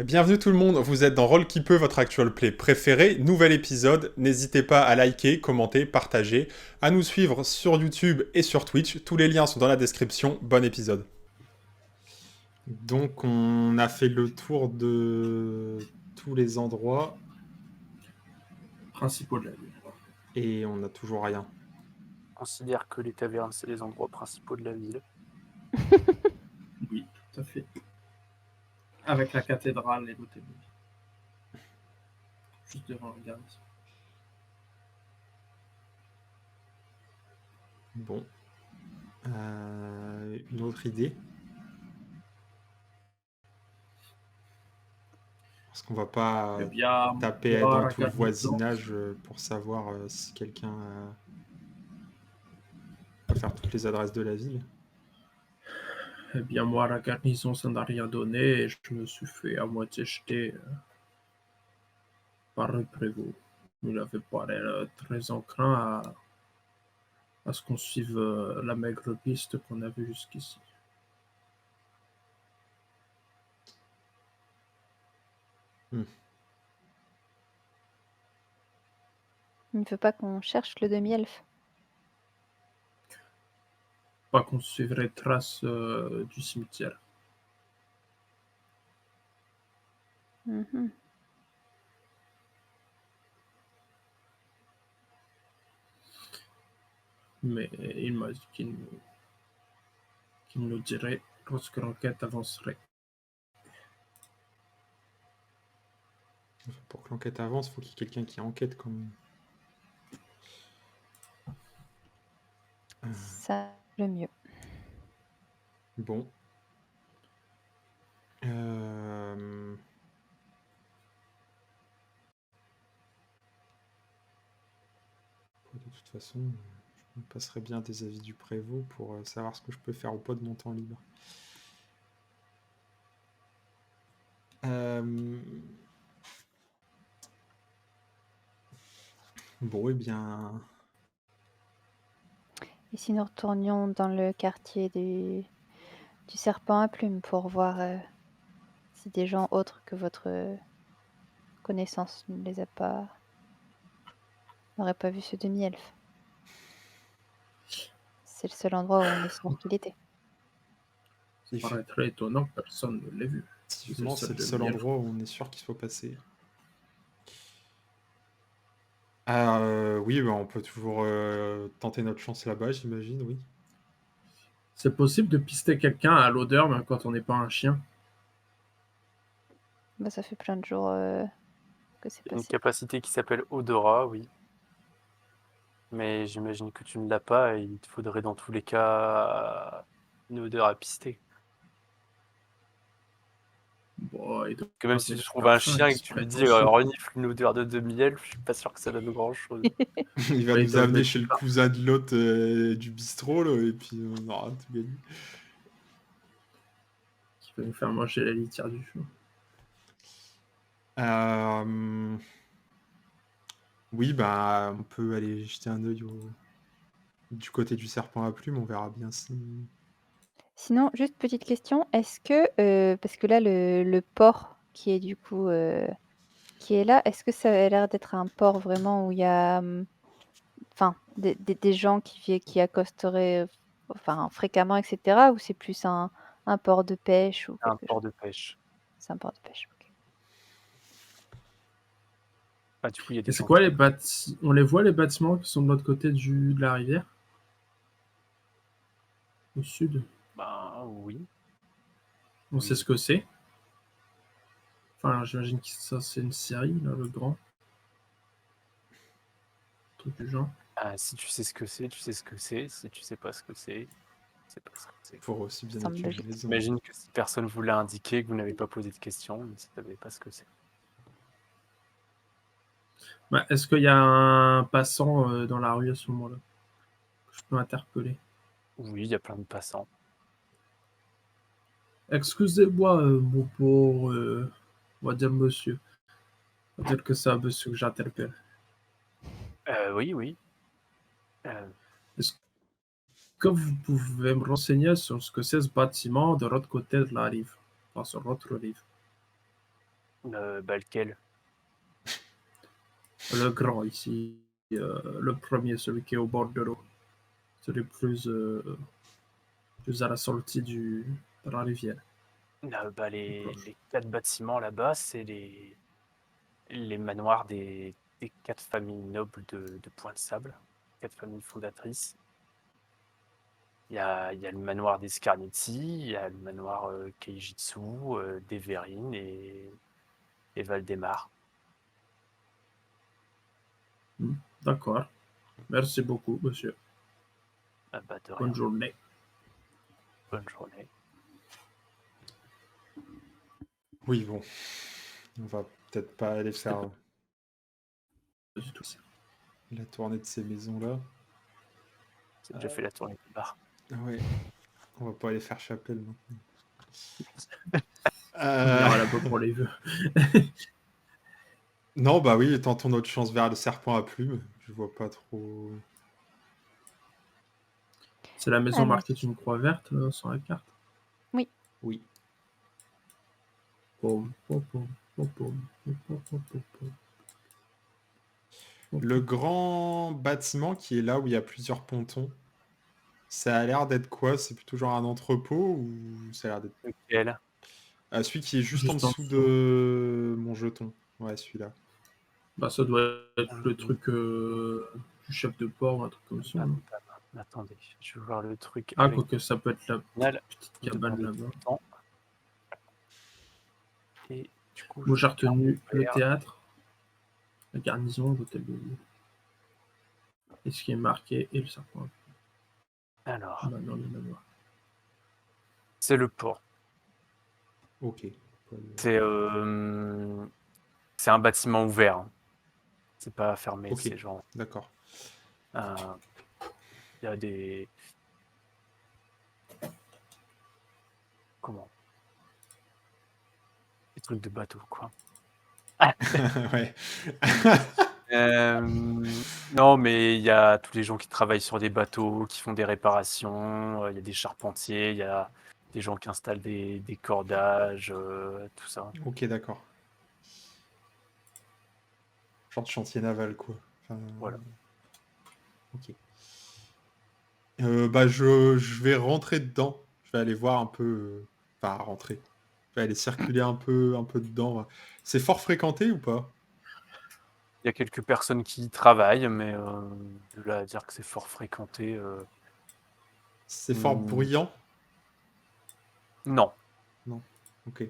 Bienvenue tout le monde, vous êtes dans Roll qui peut, votre actual play préféré. Nouvel épisode, n'hésitez pas à liker, commenter, partager, à nous suivre sur YouTube et sur Twitch. Tous les liens sont dans la description. Bon épisode. Donc on a fait le tour de tous les endroits Principaux de la ville. et on n'a toujours rien. Considère que les tavernes, c'est les endroits principaux de la ville. Oui, tout à fait. Avec la cathédrale et l'hôtel de ville. Juste devant la gare. Bon. Une autre idée. Parce qu'on va pas Eh bien, taper moi, dans la tout le garnison, voisinage pour savoir si quelqu'un va faire toutes les adresses de la ville. Eh bien, moi, la garnison, ça n'a rien donné et je me suis fait à moitié jeter par le prévôt. Il avait pas l'air très enclin à ce qu'on suive la maigre piste qu'on a vue jusqu'ici. Il ne veut pas qu'on cherche le demi-elfe. Pas qu'on suivrait trace du cimetière. Mhm. Mais il m'a dit qu'il nous dirait lorsque l'enquête avancerait. Pour que l'enquête avance, il faut qu'il y ait quelqu'un qui enquête quand même. Ça, le mieux. Bon. De toute façon, je me passerai bien des avis du prévôt pour savoir ce que je peux faire ou pas de mon temps libre. Bon, eh bien... Et si nous retournions dans le quartier du serpent à plumes pour voir si des gens autres que votre connaissance ne les a pas... n'auraient pas vu ce demi-elfe. C'est le seul endroit où on est sûr qu'il était. Ça paraîtrait étonnant que personne ne l'ait vu. Effectivement, c'est le seul endroit où on est sûr qu'il soit passé. Oui, bah, on peut toujours tenter notre chance là-bas, j'imagine, oui. C'est possible de pister quelqu'un à l'odeur, même quand on n'est pas un chien. Bah, ça fait plein de jours que c'est Il y a une passé. capacité qui s'appelle Odorat, oui. Mais j'imagine que tu ne l'as pas et il te faudrait dans tous les cas une odeur à pister. Bon, Que même si tu trouves un chien et que tu lui dis renifle une odeur de demi-elfe, je suis pas sûr que ça donne grand-chose. Il va nous amener chez le cousin de l'hôte du bistrot, là, et puis on aura tout gagné. Qui va nous faire manger la litière du chou. Oui, bah, on peut aller jeter un œil du côté du serpent à plumes, on verra bien si... Sinon, juste petite question, est-ce que, parce que là, le port qui est du coup, qui est là, est-ce que ça a l'air d'être un port vraiment où il y a, enfin, des gens qui accosteraient, enfin, fréquemment, etc., ou c'est plus un port de pêche ou Un quelque port chose? de pêche. C'est un port de pêche, ok. Ah, du coup, il y a des Et c'est quoi les bâtiments? On les voit les bâtiments qui sont de l'autre côté de la rivière? Au sud? Bah oui. On sait ce que c'est. Enfin, j'imagine que ça c'est une série, là, le grand. Truc du genre. Ah, si tu sais ce que c'est, tu sais ce que c'est. Si tu sais pas ce que c'est, c'est pas ce que c'est. Pour aussi bien Semble étudier logique. les zones. J'imagine que si personne vous l'a indiqué, que vous n'avez pas posé de questions, mais si vous savez pas ce que c'est. Bah, est-ce qu'il y a un passant dans la rue à ce moment-là que je peux interpeller? Oui, il y a plein de passants. Excusez-moi, mon pauvre, on va dire monsieur. On va dire que c'est un monsieur que j'interpelle. Oui, oui. Est-ce que vous pouvez me renseigner sur ce que c'est ce bâtiment de l'autre côté de la rive, enfin sur l'autre rive? Lequel? Le grand ici, le premier, celui qui est au bord de l'eau. Celui plus à la sortie de la rivière. Les 4 bâtiments là-bas, c'est les manoirs des 4 familles nobles de Point-de-Sable, 4 familles fondatrices. Il y a le manoir des Scarnetti, il y a le manoir Keijitsu, d'Everine et Valdemar. D'accord. Merci beaucoup, monsieur. De rien. Bonne journée. Bonne journée. Oui, bon. On va peut-être pas aller faire Pas du tout ça. la tournée de ces maisons-là. J'ai déjà fait la tournée du bar. Ouais. On va pas aller faire chapelle maintenant. On ira là-bas pour les vœux. Non, bah oui, tentons notre chance vers le serpent à plumes. Je vois pas trop. C'est la maison Alors. marquée d'une croix verte sur la carte. Oui. Pom, pom, pom, pom, pom, pom, pom, pom, pom, pom. Le grand bâtiment qui est là où il y a plusieurs pontons, ça a l'air d'être quoi? C'est plutôt genre un entrepôt ou ça a l'air d'être. Lequel? Celui qui est juste en Juste en dessous dessous. de mon jeton. Ouais, celui-là. Bah, ça doit être le truc du chef de port, un truc comme ça. non Attendez, je vais voir le truc. Ah, avec quoique ça peut être la Final, petite vous cabane demandez là-bas. tout le temps. Et du coup, Moi, je j'ai retenu le faire- théâtre, la garnison, l'hôtel de ville. Et ce qui est marqué, et le serpent. Alors, Maintenant, le manoir. c'est le port. Ok. C'est un bâtiment ouvert. Hein. C'est pas fermé, Ok. c'est genre. D'accord. Il y a des. Comment? Des trucs de bateau, quoi. Ouais. Non, mais il y a tous les gens qui travaillent sur des bateaux, qui font des réparations, il y a des charpentiers, il y a des gens qui installent des cordages, tout ça. Ok, d'accord. Genre de chantier naval, quoi. Enfin, Voilà. Ok. Bah, je vais rentrer dedans. Je vais aller voir un peu. Enfin, rentrer. Je vais aller circuler un peu dedans. C'est fort fréquenté ou pas? Il y a quelques personnes qui y travaillent, mais de là à dire que c'est fort fréquenté, C'est fort bruyant? non. Non. Ok.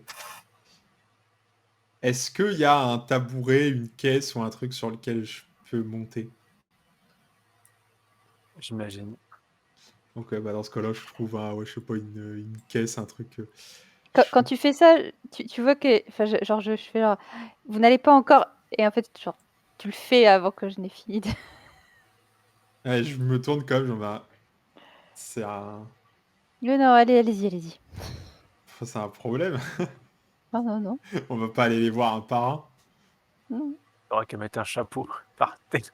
Est-ce qu'il y a un tabouret, une caisse ou un truc sur lequel je peux monter? J'imagine. Ok, bah dans ce cas-là, je trouve ouais, je sais pas, une caisse, un truc. Quand tu fais ça, tu vois que, enfin, genre, je fais genre, vous n'allez pas encore, et en fait, genre, tu le fais avant que je n'ai fini. Ouais, je me tourne quand même, genre, bah, c'est un... Non, non, allez-y. c'est un problème. Non, non, non. On va pas aller les voir un par un. non. Il faudra qu'elle mette un chapeau par tête.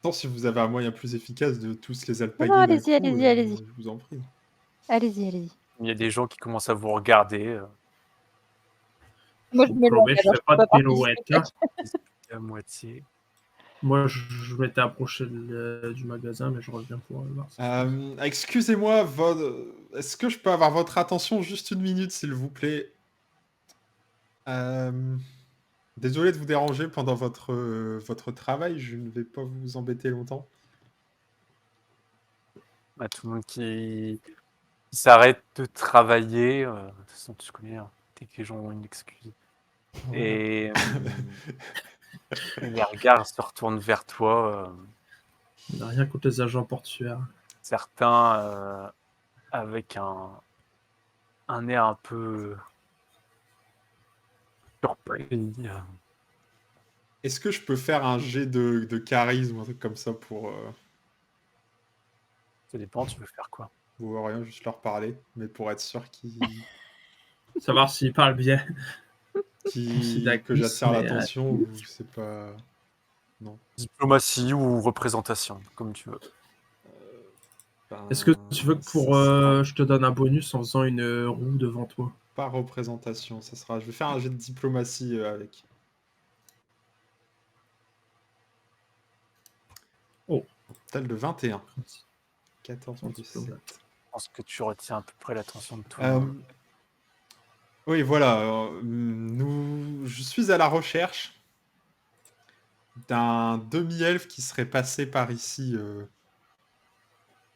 Non, si vous avez un moyen plus efficace de tous les Non, alpaguer d'un allez-y, coup, allez-y. je vous en prie. Allez-y. Il y a des gens qui commencent à vous regarder Moi, Je je vous me promets, lance, je alors fais je peux pas de pas participer. pirouette. à moitié. Moi, je m'étais approché du magasin, mais je reviens pour voir ça. Excusez-moi, est-ce que je peux avoir votre attention juste une minute, s'il vous plaît? Désolé de vous déranger pendant votre travail, je ne vais pas vous embêter longtemps. Tout le monde qui s'arrête de travailler. De toute façon, tu connais, hein, dès que les gens ont une excuse. Et les regards se retournent vers toi. On n'a rien contre les agents portuaires. Certains avec un air un peu surpris. Est-ce que je peux faire un jet de charisme ou un truc comme ça pour Ça dépend, tu veux faire quoi? ou rien, juste leur parler, mais pour être sûr Savoir s'ils parlent bien. que j'attire l'attention ou c'est pas... Non. Diplomatie ou représentation, comme tu veux. Ben, Est-ce que tu veux que ça sera je te donne un bonus en faisant une roue devant toi? pas représentation, ça sera... Je vais faire un jet de diplomatie avec. Oh, Total de 21. 14 en plus 7. diplomate. Je pense que tu retiens à peu près l'attention de tout le Euh, monde. oui, voilà. Je suis à la recherche d'un demi-elfe qui serait passé par ici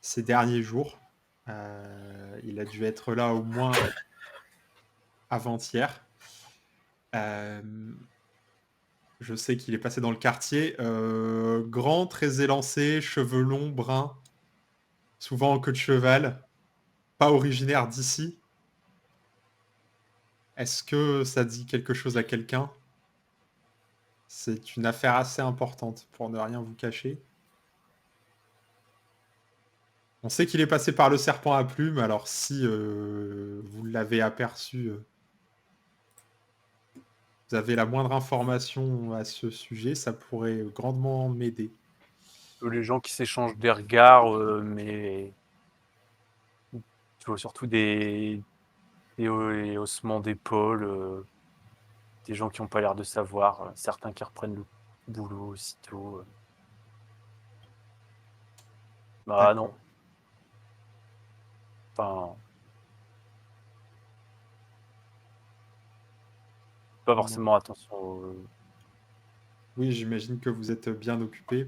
ces derniers jours. Il a dû être là au moins avant-hier. Je sais qu'il est passé dans le quartier. Grand, très élancé, cheveux longs, bruns, souvent en queue de cheval, pas originaire d'ici. Est-ce que ça dit quelque chose à quelqu'un? C'est une affaire assez importante, pour ne rien vous cacher. On sait qu'il est passé par le serpent à plumes, alors si vous l'avez aperçu, vous avez la moindre information à ce sujet, ça pourrait grandement m'aider. Les gens qui s'échangent des regards, mais tu vois surtout des haussements d'épaules, des gens qui n'ont pas l'air de savoir, certains qui reprennent le boulot aussitôt. Bah non, D'accord. enfin, pas Non. forcément attention aux... Oui, j'imagine que vous êtes bien occupé.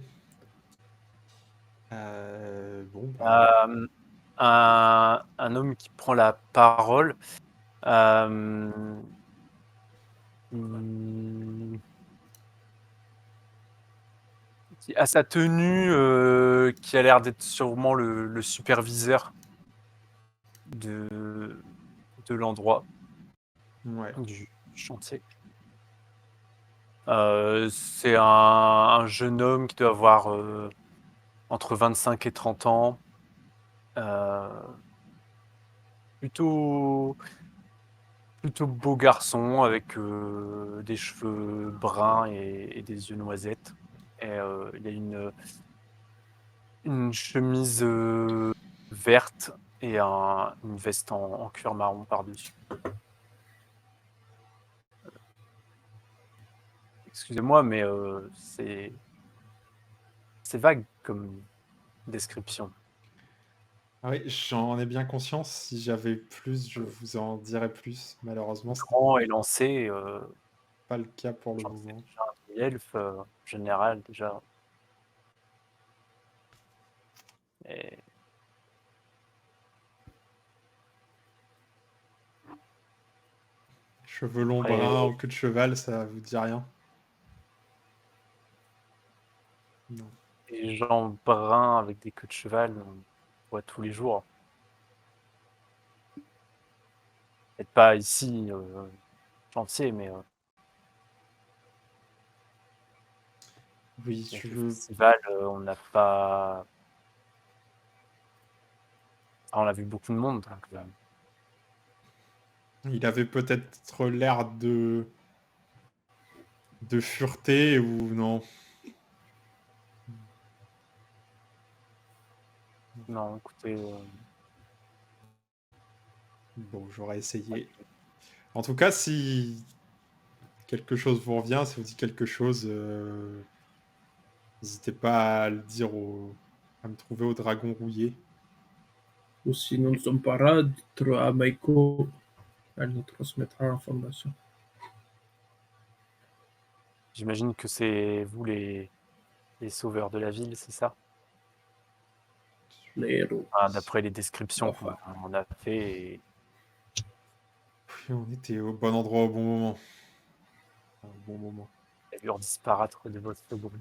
Bon, bah, un homme qui prend la parole. euh, qui a sa tenue, qui a l'air d'être sûrement le superviseur de l'endroit, ouais. du chantier. C'est un jeune homme qui doit avoir entre 25 et 30 ans. Plutôt, plutôt beau garçon avec des cheveux bruns et des yeux noisettes. Et il a une chemise verte et une veste en cuir marron par-dessus. Excusez-moi, mais c'est vague comme description. Ah oui, j'en ai bien conscience. Si j'avais plus, je vous en dirais plus. Malheureusement, ce n'est Grand et lancé, pas le cas pour le je pense que c'est moment. déjà un demi-elfe en général déjà. Et Cheveux longs après, bruns en queue de cheval, ça vous dit rien? Non. les gens bruns avec des queues de cheval, on voit tous les jours. Peut-être pas ici, chantier, mais Oui, avec tu le veux. festival, on n'a pas. On a vu beaucoup de monde. Donc, Il avait peut-être l'air de fureté ou non? non, écoutez, Bon, j'aurais essayé. En tout cas, si quelque chose vous revient, si vous dit quelque chose, n'hésitez pas à le dire à me trouver au dragon rouillé. Ou si nous ne sommes pas là, dites-le à Maiko. Elle nous transmettra l'information. j'imagine que c'est vous les sauveurs de la ville, c'est ça? Les héros. D'après les descriptions Enfin, qu'on a fait. Et Oui, on était au bon endroit au bon moment. Au bon moment. allure disparaître de votre bruit.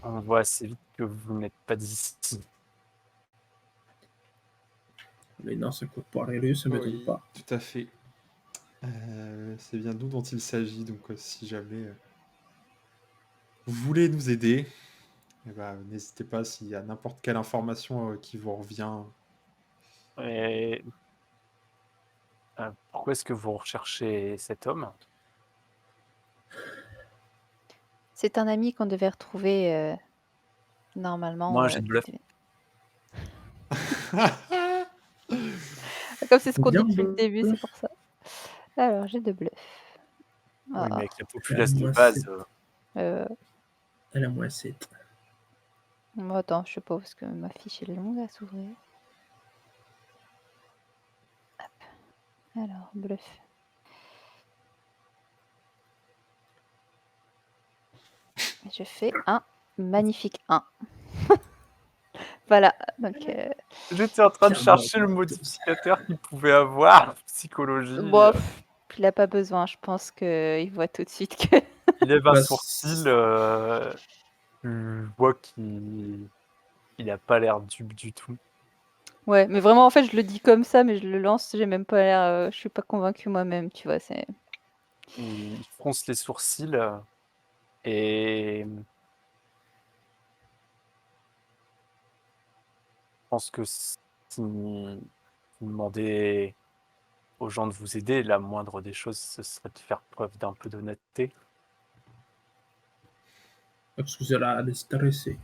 On voit assez vite que vous n'êtes pas d'ici. les nains, ça coûte pas les rues, ça m'étonne Oui, pas. tout à fait. C'est bien nous dont il s'agit, donc si jamais vous voulez nous aider, eh ben, n'hésitez pas s'il y a n'importe quelle information qui vous revient. Et pourquoi est-ce que vous recherchez cet homme? C'est un ami qu'on devait retrouver Normalement, Moi, j'ai de bluff. Comme c'est ce qu'on dit Bien depuis le bluff. début, c'est pour ça. Alors, j'ai de bluff. Oui, Ah, mais avec la Elle populace a de moins base, 7. euh, Elle a moins 7. bon, attends, je sais pas, parce que ma fiche est longue à s'ouvrir. Hop. Alors, bluff. Et je fais un magnifique 1. Voilà, donc j'étais en train de Tiens, chercher bon, le modificateur qu'il pouvait avoir, psychologie. bon, il a pas besoin, je pense qu'il voit tout de suite que... Il lève un Bah, sourcil, je vois qu'il a pas l'air dupe du tout. Ouais, mais vraiment, en fait, je le dis comme ça, mais je le lance, j'ai même pas l'air... je suis pas convaincue moi-même, tu vois, c'est... Il fronce les sourcils et je pense que si vous demandez aux gens de vous aider, la moindre des choses, ce serait de faire preuve d'un peu d'honnêteté. excusez-la, elle est stressée.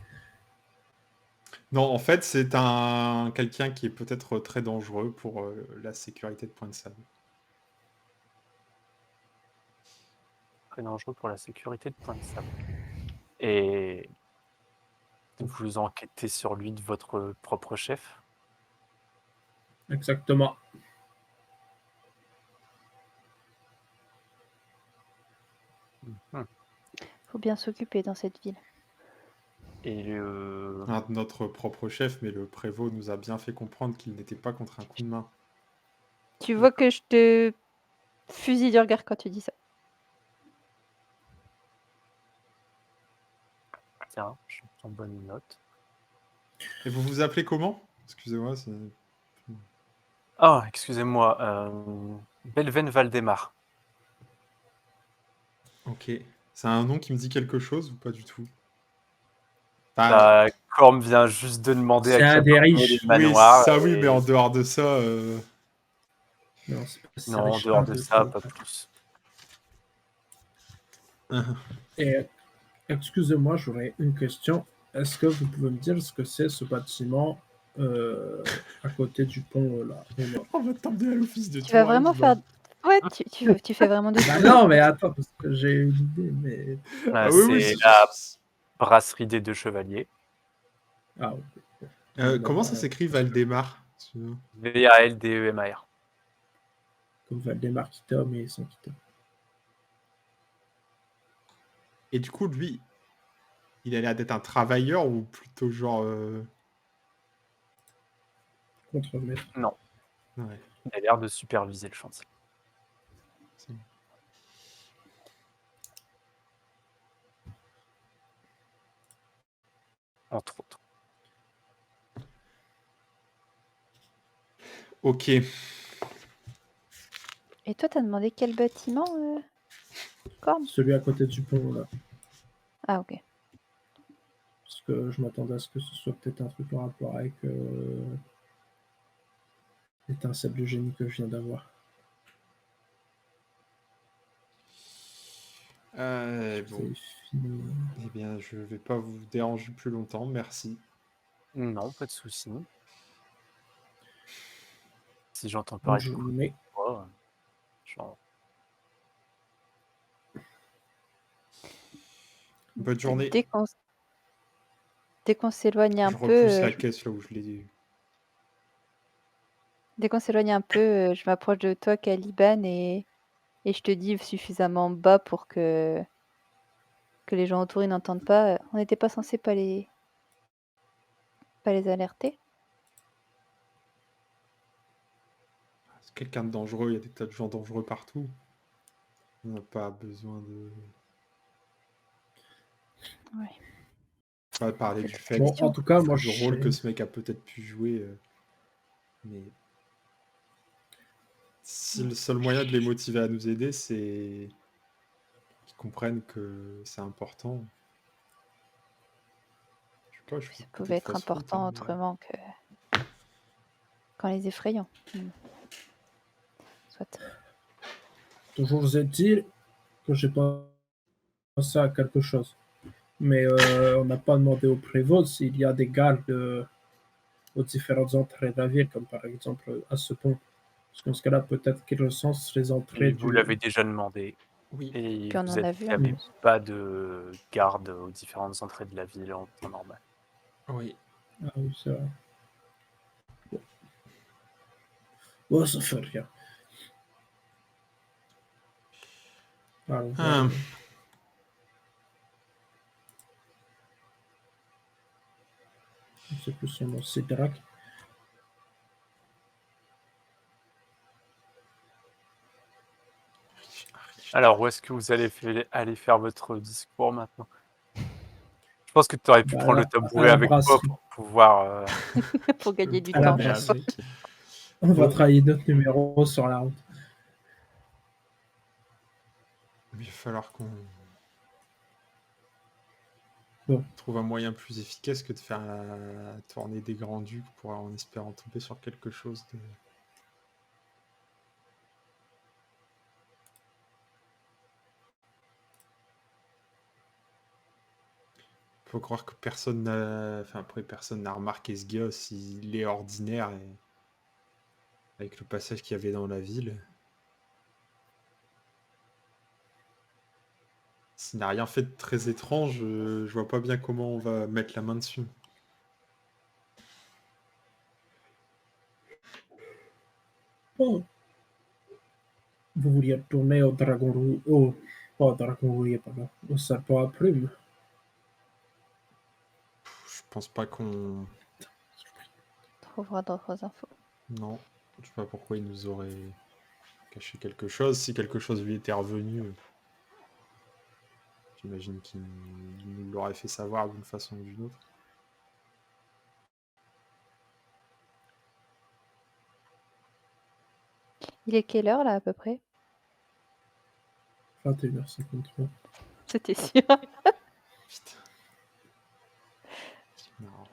Non, en fait, c'est quelqu'un qui est peut-être très dangereux pour la sécurité de Point de Sable. Très dangereux pour la sécurité de Point de Sable. Et vous enquêtez sur lui de votre propre chef. Exactement. Faut bien s'occuper dans cette ville. Et Un de notre propre chef, mais le prévôt nous a bien fait comprendre qu'il n'était pas contre un coup de main. Tu vois que je te fusille du regard quand tu dis ça. tiens, je prends bonne note. Et vous vous appelez comment? Excusez-moi, c'est... Ah, excusez-moi, Belven Valdemar. Ok. C'est un nom qui me dit quelque chose ou pas du tout? Enfin, Bah, Corm vient juste de demander à C'est qui un des appartenaient riches. les oui, manoirs. ça oui, et- mais en dehors de ça... Non, c'est pas si Non, en riche. dehors Un, de deux, ça, trois, pas quatre. plus. Et excusez-moi, j'aurais une question. Est-ce que vous pouvez me dire ce que c'est ce bâtiment à côté du pont là au nord? On va t'emmener à l'office de Tu vas vraiment tourisme. faire... Ouais, tu fais vraiment de Bah tout. non, mais attends, parce que j'ai une idée, mais. Ah oui, oui. C'est la brasserie des deux chevaliers. Ah, ok. Comment ça s'écrit Valdemar? Valdemar. Comme Valdemar Kita, mais sans Kita. Et du coup, lui, il a l'air d'être un travailleur ou plutôt genre... Contremaître. Non, Ouais. il a l'air de superviser le chantier. Entre autres. Ok. Et toi, t'as demandé quel bâtiment, Corne? Celui à côté du pont là. Ah, ok. Parce que je m'attendais à ce que ce soit peut-être un truc en rapport avec l'étincelle de génie que je viens d'avoir. Bon. C'est fini. Eh bien, je vais pas vous déranger plus longtemps, merci. Non, pas de souci. Si j'entends Bonne parler de journée. quoi, genre, Bonne journée. Dès qu'on s'éloigne un Je peu, repousse la caisse là où je l'ai dit. dès qu'on s'éloigne un peu, je m'approche de toi, Caliban, et je te dis suffisamment bas pour que les gens autour ils n'entendent pas. On n'était pas censé pas les alerter? C'est quelqu'un de dangereux, il y a des tas de gens dangereux partout. On n'a pas besoin de... Ouais. Pas parler du fait Bon, en tout cas, moi, du rôle que je ce mec a peut-être pu jouer. Mais si le seul moyen de les motiver à nous aider, c'est qu'ils comprennent que c'est important. Je sais pas, je Ça fais pouvait peut-être être fausse route, important hein, mais- autrement qu'en les effrayant. Soit. toujours est-il que j'ai pensé à quelque chose. Mais on n'a pas demandé au prévôt s'il y a des gardes aux différentes entrées de la ville, comme par exemple à ce pont. Parce qu'en ce cas-là, peut-être qu'il recense les entrées Et vous du. l'avez déjà demandé. Oui. Et Puis on vous en a a dit vu qu'il en n'y avait plus. pas de garde aux différentes entrées de la ville en temps normal. Oui. Ah oui, c'est vrai. Bon, ça fait rien. Allons voir. Ah, Je sais plus son nom, c'est Drac. Alors, où est-ce que vous allez aller faire votre discours maintenant? Je pense que tu aurais pu Bah, prendre le à tabouret la avec toi brasserie. pour pouvoir. Pour gagner du À la temps. Mais brasserie. avec. On va Bon. travailler notre numéro sur la route. Il va falloir qu'on Bon. trouve un moyen plus efficace que de faire la tournée des Grands-Ducs en espérant tomber sur quelque chose de. Faut croire que personne n'a. Enfin, après, personne n'a remarqué ce gars s'il est ordinaire et. Avec le passage qu'il y avait dans la ville. S'il n'a rien fait de très étrange, je vois pas bien comment on va mettre la main dessus. Bon. Vous vouliez retourner au Dragon Rouge. Pas au Dragon Rouge, pardon. Au Serpent à plumes. Je pense pas qu'on. Trouvera d'autres infos. Non. Je sais pas pourquoi il nous aurait caché quelque chose. Si quelque chose lui était revenu, j'imagine qu'il nous l'aurait fait savoir d'une façon ou d'une autre. Il est quelle heure là à peu près? 21h53. C'était sûr. Putain. C'est marrant.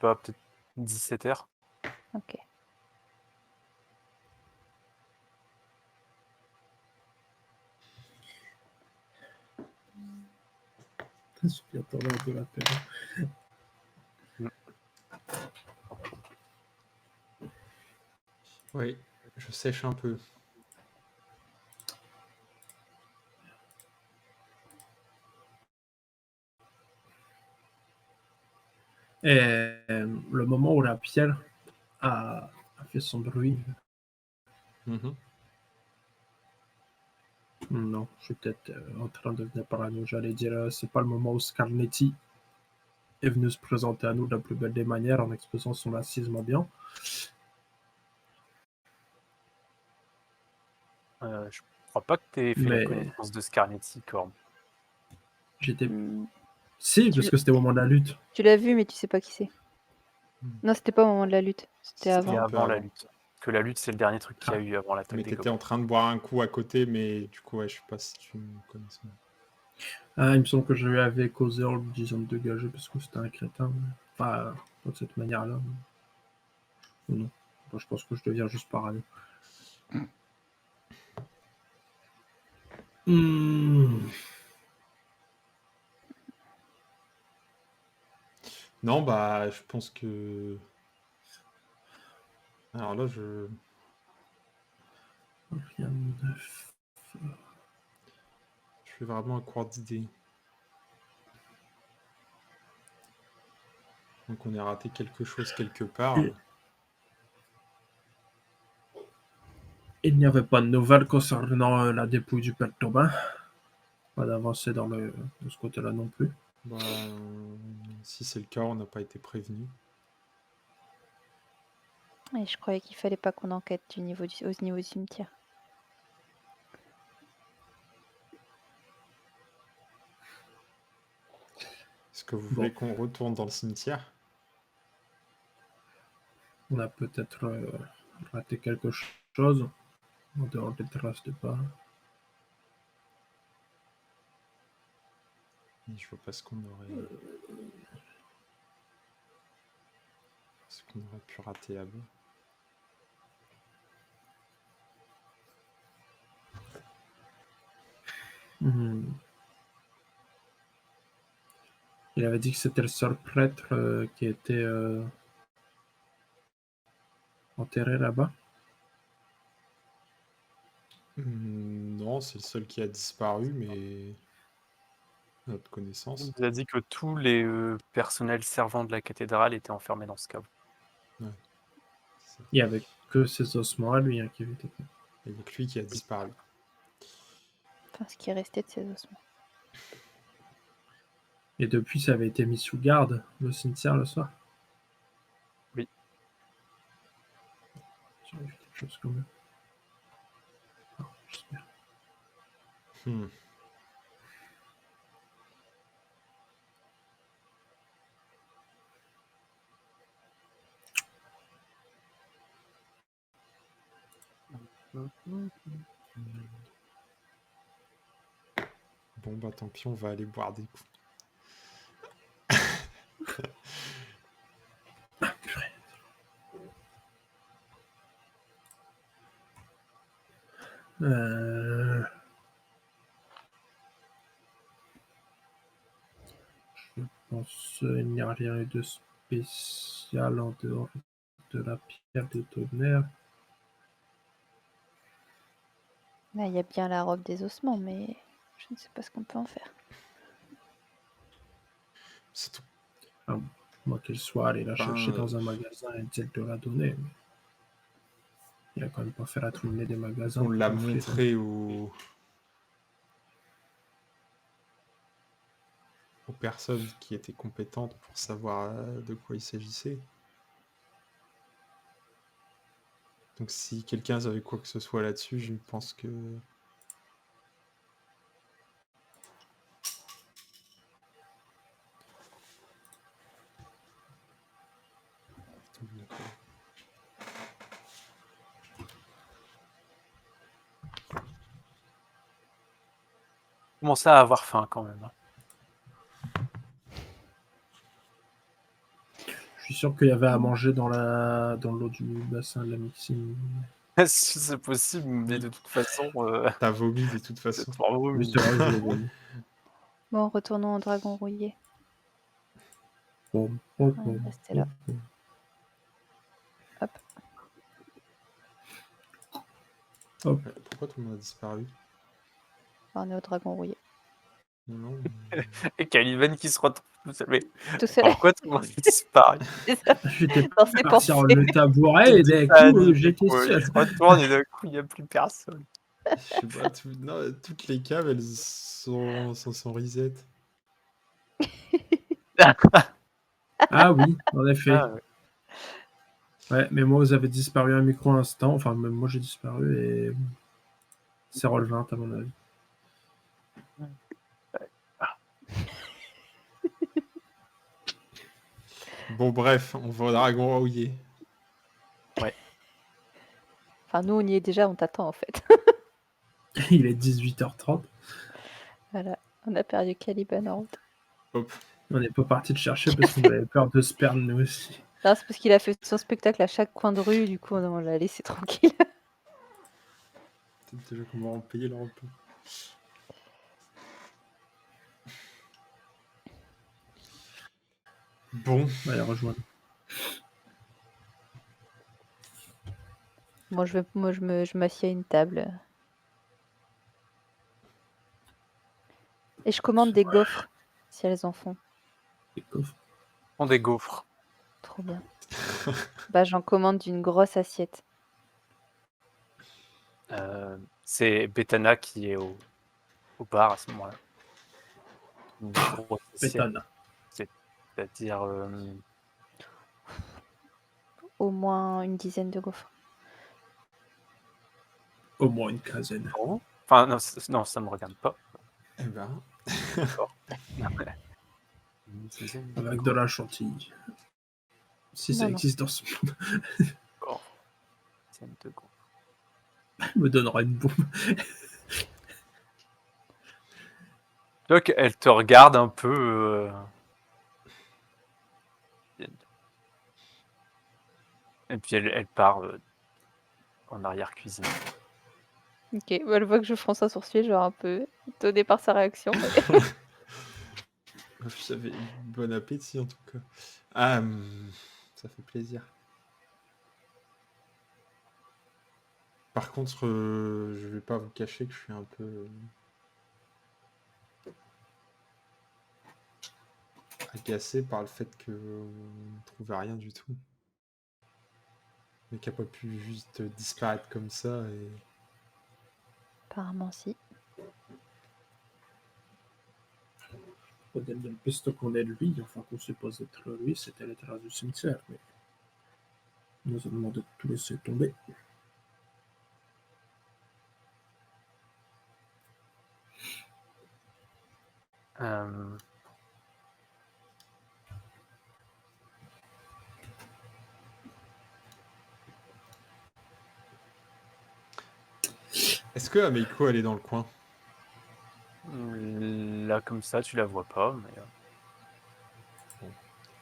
Pas peut-être 17h. Ok. Je suis bientôt l'heure de l'apéro. Oui, je sèche un peu. Et le moment où la pierre a fait son bruit. Mhm. Non, je suis peut-être en train de devenir parano. J'allais dire, c'est pas le moment où Scarnetti est venu se présenter à nous de la plus belle des manières en exposant son racisme ambiant. Je crois pas que tu aies fait la Mais connaissance de Scarnetti, Corbe. j'étais. Hmm. Si, Tu parce que c'était au moment de la lutte. Tu l'as vu, mais tu sais pas qui c'est. Hmm. Non, c'était pas au moment de la lutte. C'était C'était C'était avant. un peu avant la avant. lutte. Parce que la lutte, c'est le dernier truc qu'il y a Ah. eu avant l'attaque Mais des t'étais en gobelins. train de boire un coup à côté, mais du coup, ouais, je sais pas si tu me connais. Ah, il me semble que je lui avais causé en lui disant de dégager parce que c'était un crétin. Enfin, pas de cette manière-là. Ou non. Enfin, je pense que je deviens juste parano. Hmm. Non, bah, je pense que. Alors là, je. Rien de neuf. Je fais vraiment un cours d'idées. Donc on a raté quelque chose quelque part. Il n'y avait pas de nouvelles concernant la dépouille du père Tobin. Pas d'avancée de ce côté-là non plus. Bah, si c'est le cas, on n'a pas été prévenu. Et je croyais qu'il fallait pas qu'on enquête au niveau du cimetière. Est-ce que vous Bon. voulez qu'on retourne dans le cimetière? On a peut-être raté quelque chose en dehors des traces de pas. Je vois pas ce qu'on aurait pu rater là-bas. Il avait dit que c'était le seul prêtre qui était enterré là-bas. Non, c'est le seul qui a disparu, mais à notre On connaissance. nous a dit que tous les personnels servants de la cathédrale étaient enfermés dans ce caveau. C'est ça. Il n'y avait que ses ossements à lui qui avaient été faits. Il n'y a que lui qui a disparu. Enfin, ce qui est resté de ses ossements. Et depuis, ça avait été mis sous garde, le cimetière, le soir. Oui. J'ai vu quelque chose comme ça. Non, j'espère. Hmm. Bon, bah tant pis, on va aller boire des coups. Je pense qu'il n'y a rien eu de spécial en dehors de la pierre de tonnerre. Là, il y a bien la robe des ossements, mais je ne sais pas ce qu'on peut en faire. C'est tout. Moi qu'elle soit allée la Ben, chercher dans un magasin et dire de la donner. Mais il a quand même pas fait la tournée des magasins. On pour l'a gonfler. montré aux personnes qui étaient compétentes pour savoir de quoi il s'agissait. Donc si quelqu'un avait quoi que ce soit là-dessus, je pense que... Commençait à avoir faim quand même. Je suis sûr qu'il y avait à manger dans l'eau du bassin de la Mixine. Si c'est possible, mais de toute façon, T'as vomi de toute façon. c'est pas vomi. Oui, c'est vrai, je l'ai vomi. Bon, retournons au dragon rouillé. Bon, Restez là. Hop. Pourquoi tout le monde a disparu? On est au dragon rouillé. Non. Et Caliban qui se retrouve tout seul. Mais Tout seul. pourquoi tout le monde a disparu? C'est ça. J'étais Dans ses parti sur pensées. le tabouret et d'un Ah, coup, du j'étais coup, seul. il se retourne et d'un coup, il n'y a plus personne. Je sais pas, non, toutes les caves, elles sont reset. Ah oui, en effet. Ah, ouais. Ouais, mais moi, vous avez disparu un micro-instant. Enfin, même moi, j'ai disparu et c'est relevant, à mon avis. Bon, bref, on va au dragon rouillé. Enfin, nous, on y est déjà, on t'attend en fait. Il est 18h30. Voilà, on a perdu Caliban en route. Hop. On n'est pas parti le chercher parce qu'on avait peur de se perdre, nous aussi. Non, c'est parce qu'il a fait son spectacle à chaque coin de rue, du coup, on l'a laissé tranquille. Peut-être déjà qu'on va en payer le repas. Bon. On va les rejoindre. Bon, je m'assieds à une table. Et je commande des gaufres, si elles en font. Les coffres. On des gaufres. Trop bien. Bah, j'en commande une grosse assiette. C'est Betana qui est au bar à ce moment-là. Une grosse assiette, Bétonne. c'est-à-dire Au moins une dizaine de gaufres. Au moins une quinzaine. pour vous. Enfin, non, ça me regarde pas. Eh ben, Une dizaine Avec de la chantilly. Si ça Non, non. existe dans ce monde, gaufres. Dizaine de gaufres. il me donnera une bombe. Donc, elle te regarde un peu. Et puis, elle part en arrière-cuisine. Ok, bah, je vois que je fronce un sourcil, genre un peu étonné par sa réaction. mais- J'avais bon appétit en tout cas. Ah, ça fait plaisir. Par contre, je vais pas vous cacher que je suis un peu agacé par le fait qu'on ne trouvait rien du tout. Mais qu'il n'a pas pu juste disparaître comme ça. Et... Apparemment, si. Peut-être une piste qu'on est lui, enfin qu'on suppose être lui, c'était les traces du cimetière, mais il nous a demandé de tout laisser tomber. Euh, Est-ce que Ameiko, elle est dans le coin? Là, comme ça, tu la vois pas, mais Bon,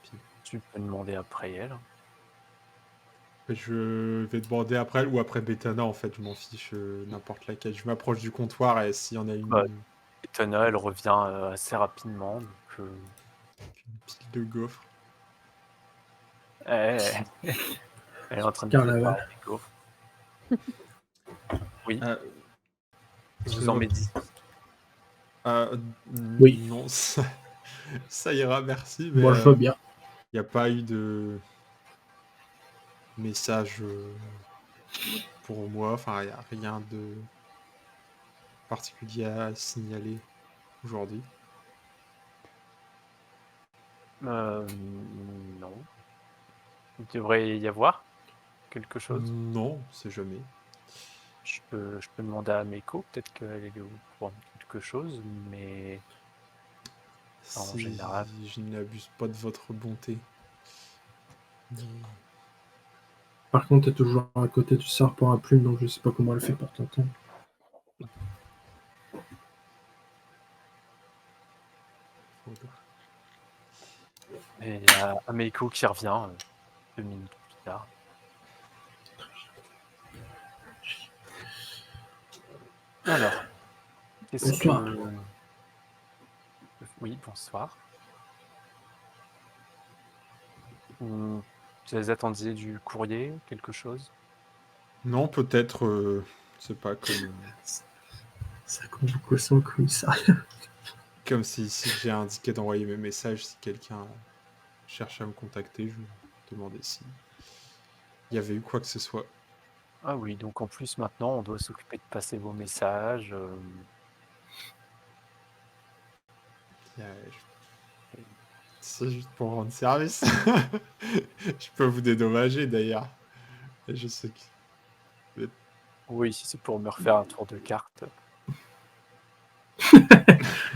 puis tu peux demander après elle. je vais demander après elle ou après Betana en fait, je m'en fiche, n'importe laquelle. Je m'approche du comptoir et s'il y en a une, Bah, Etana, elle revient assez rapidement. Donc, une pile de gaufres. elle, elle est en train de Carnaval. préparer les gaufres. Oui, Euh, je vous en mets 10. Oui. Non, ça ira, merci, mais Moi, je veux bien. il n'y a pas eu de message pour moi, enfin, il n'y a rien de particulier à signaler aujourd'hui. Non. Il devrait y avoir quelque chose. Non, c'est jamais. Je peux demander à Meiko, peut-être qu'elle est au courant de quelque chose, mais en Si général. je n'abuse pas de votre bonté. Mais Par contre, t'es toujours à côté du serpent à plumes, donc je sais pas comment elle fait pour t'entendre. faudra- Et il y a Ameiko qui revient 2 minutes plus tard. Alors, qu'est-ce Bonsoir. que... Oui, bonsoir. Vous attendiez du courrier, quelque chose? Non, peut-être, c'est pas comme, Ça convocation au commissariat. comme si j'ai indiqué d'envoyer mes messages. Si quelqu'un cherche à me contacter, je demandais si il y avait eu quoi que ce soit. Ah oui, donc en plus maintenant, on doit s'occuper de passer vos messages. Il y a- C'est juste pour rendre service. Je peux vous dédommager d'ailleurs. Et je sais que... Oui, si c'est pour me refaire un tour de carte,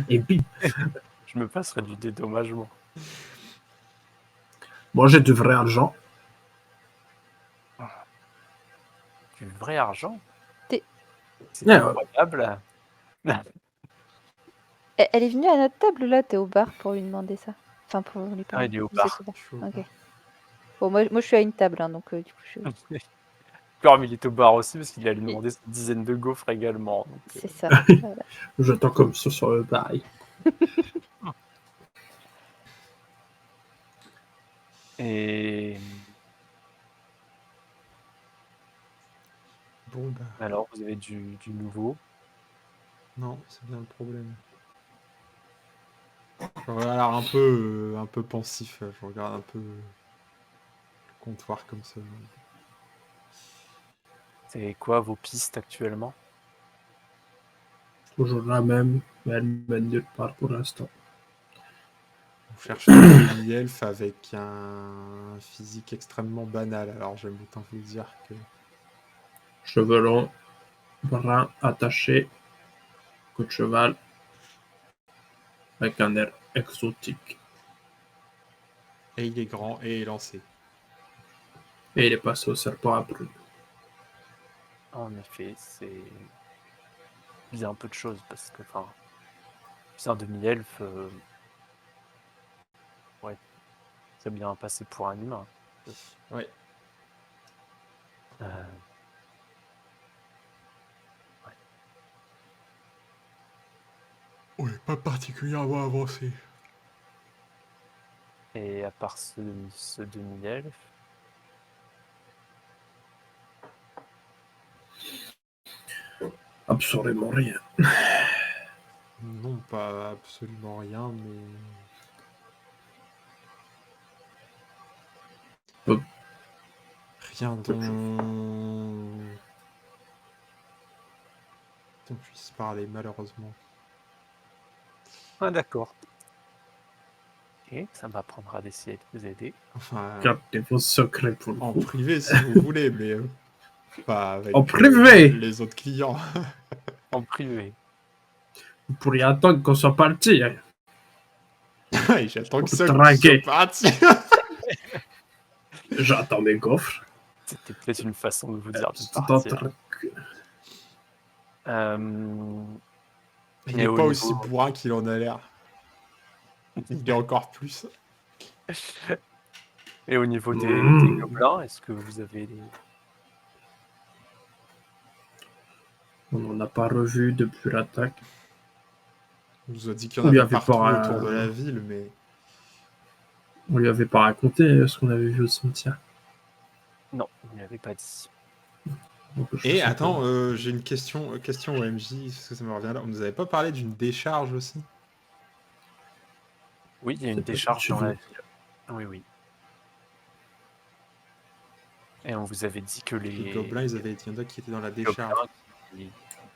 Et bim. je me passerai du dédommagement. Moi, j'ai du vrai argent. Du vrai argent? T'es- C'est Ah ouais. incroyable. Elle est venue à notre table là, t'es au bar pour lui demander ça. Enfin, pour lui Ah, parler. il est au Vous êtes bar. au bar. Je suis au Ok. bar. Bon, moi je suis à une table, hein, donc du coup, Florme, il est au bar aussi parce qu'il allait Et- demander sa dizaine de gaufres également. Donc, c'est ça. Voilà. J'attends comme ça sur le bail. Et Bon, bah, alors, vous avez du nouveau. non, c'est bien le problème. Je regarde un peu pensif. Je regarde un peu le comptoir comme ça. C'est quoi vos pistes actuellement? Toujours la même, mais elle mène nulle part pour l'instant. On cherche un demi-elfe avec un physique extrêmement banal. Alors j'aime autant vous dire que... Cheveux longs, brun, attaché, coup de cheval, avec un air exotique. Et il est grand et élancé. Et il est passé au serpent à plumes. En effet, c'est bien peu de choses parce que, enfin, c'est un demi-elfe. Ouais, c'est bien passé pour un humain. Ouais. Euh, ouais. Ouais, pas particulièrement avancé. Et à part ce demi-elfe, Absolument rien. Non, pas absolument rien, mais... Bon. Rien dont on puisse parler, malheureusement. ah d'accord. Ok, ça m'apprendra d'essayer de vous aider. Enfin, Gardez vos secrets pour en vous. privé, si vous voulez, mais pas avec En privé les autres clients. En privé. Vous pourriez attendre qu'on soit parti. Hein. Et j'attends que Pour ça draguer. soit parti. J'attends mes coffres. C'était peut-être une façon de vous dire de C'est partir. Il Mais n'est au pas niveau- aussi bourrin qu'il en a l'air. Il est encore plus. Et au niveau des Mmh. gobelins, est-ce que vous avez des... On n'en a pas revu depuis l'attaque. On nous a dit qu'il y On en lui avait avait partout pas, autour de la ville, mais... On lui avait pas raconté ce qu'on avait vu au cimetière. Non, vous ne l'avez pas dit. Donc, je Et sais attends, pas. j'ai une question au MJ, parce que ça me revient là. On nous avait pas parlé d'une décharge aussi? Oui, il y a une C'est pas décharge chez dans la vous. ville. Oui, oui. Et on vous avait dit que Les gobelins, il y en a qui étaient dans la gobelins décharge. qui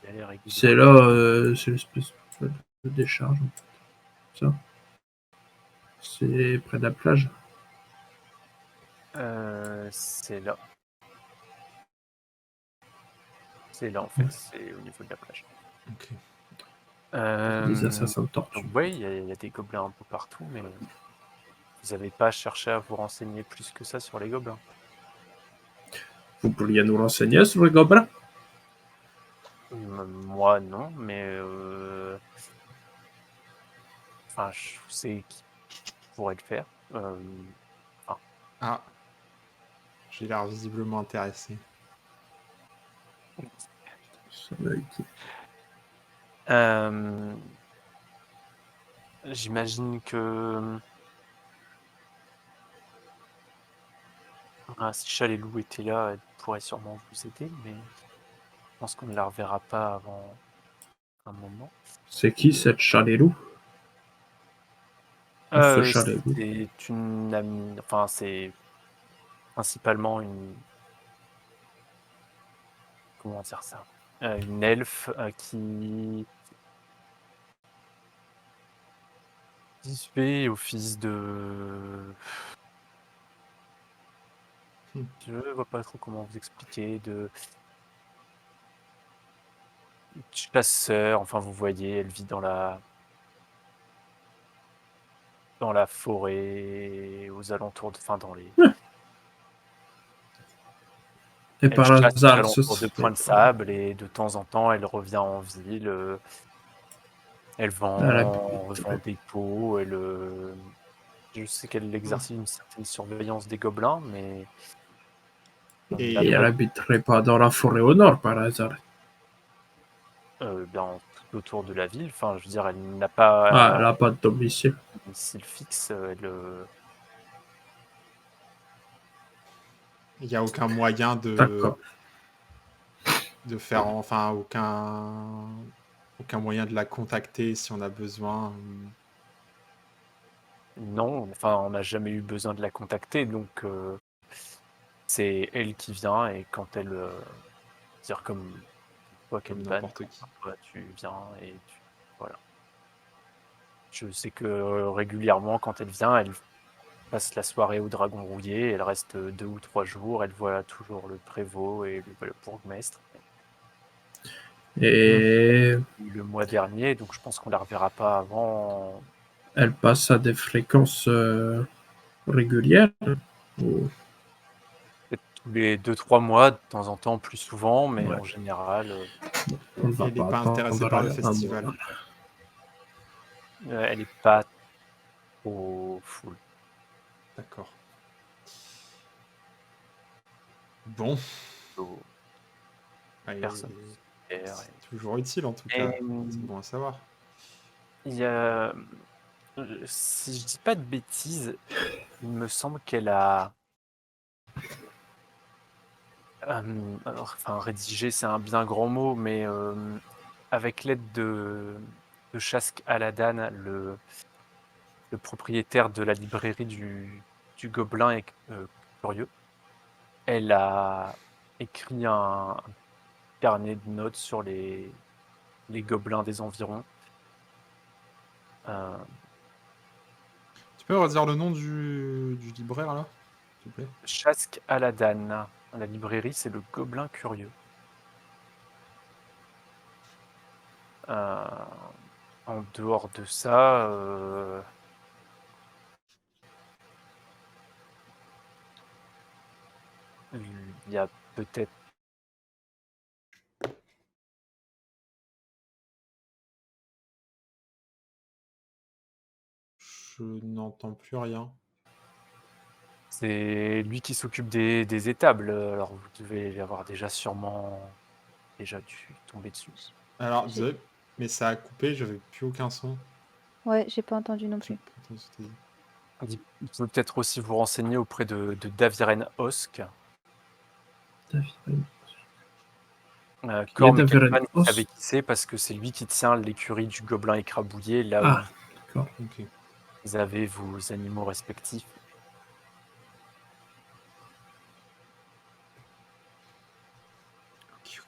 allaient régulièrement. C'est là, c'est l'espèce de décharge. En fait. Ça. C'est près de la plage. C'est là. C'est là, en fait. C'est au niveau de la plage. Ok. Les assassins de tortue. Donc, oui, il y a des gobelins un peu partout, mais vous n'avez pas cherché à vous renseigner plus que ça sur les gobelins. Vous pourriez nous renseigner sur les gobelins? Moi, non, mais enfin, je sais qui pourrait le faire. Ah. J'ai l'air visiblement intéressé. Ça va être... J'imagine que si Chalelou était là, elle pourrait sûrement vous aider, mais je pense qu'on ne la reverra pas avant un moment. C'est qui cette Chalelou? Ce Chalelou. C'est une amie, enfin c'est principalement une... Comment dire ça? Une elfe qui fait office de... Je vois pas trop comment vous expliquer, de chasseur, enfin vous voyez, elle vit dans la forêt, aux alentours de... Enfin dans les... Et Elle par chasse aux hasard, ce alentours de Point de serait... Sable et de temps en temps elle revient en ville, elle vend des pots, je sais qu'elle exerce une certaine surveillance des gobelins, mais Et Et elle habiterait pas dans la forêt au nord, par hasard. tout autour de la ville. Enfin, je veux dire, elle n'a pas Ah, elle a pas de domicile. un domicile fixe. il n'y a aucun moyen D'accord. de faire... Enfin, aucun moyen de la contacter si on a besoin. Non, enfin, on n'a jamais eu besoin de la contacter, donc c'est elle qui vient et quand elle, dire comme toi Comme qu'elle n'importe qui. toi tu viens et voilà. Je sais que régulièrement quand elle vient, elle passe la soirée au Dragon Rouillé, elle reste 2 ou 3 jours, elle voit toujours le prévôt et le bourgmestre. Et Le mois dernier, donc je pense qu'on la reverra pas avant. elle passe à des fréquences régulières. Ou... Peut-être tous les 2-3 mois, de temps en temps, plus souvent, mais Ouais. en général, On ne va Elle n'est pas pas intéressée attendre par le un festival. mois. elle n'est pas trop full. D'accord. Bon. Personne. C'est toujours utile en tout cas. C'est bon à savoir. Il y a, si je dis pas de bêtises, il me semble qu'elle a, enfin rédigé, c'est un bien grand mot, mais avec l'aide de Shask Aladan, le propriétaire de la librairie du Gobelin et Curieux, elle a écrit un carnet de notes sur les gobelins des environs. Tu peux redire le nom du libraire, là, s'il te plaît? Shask Aladan. La librairie, c'est le Gobelin Curieux. En dehors de ça, il y a peut-être. Je n'entends plus rien. C'est lui qui s'occupe des étables. Alors vous devez avoir sûrement déjà dû tomber dessus. Alors, désolé, mais ça a coupé, j'avais plus aucun son. Ouais, j'ai pas entendu non plus. Attends, c'était- Vous pouvez peut-être aussi vous renseigner auprès de Daviren Osk. Corm et Daviren Kelvan, vous Osk. savez qui c'est parce que c'est lui qui tient l'écurie du Gobelin écrabouillé, là Ah, d'accord. Ok. où vous avez vos animaux respectifs. Ok.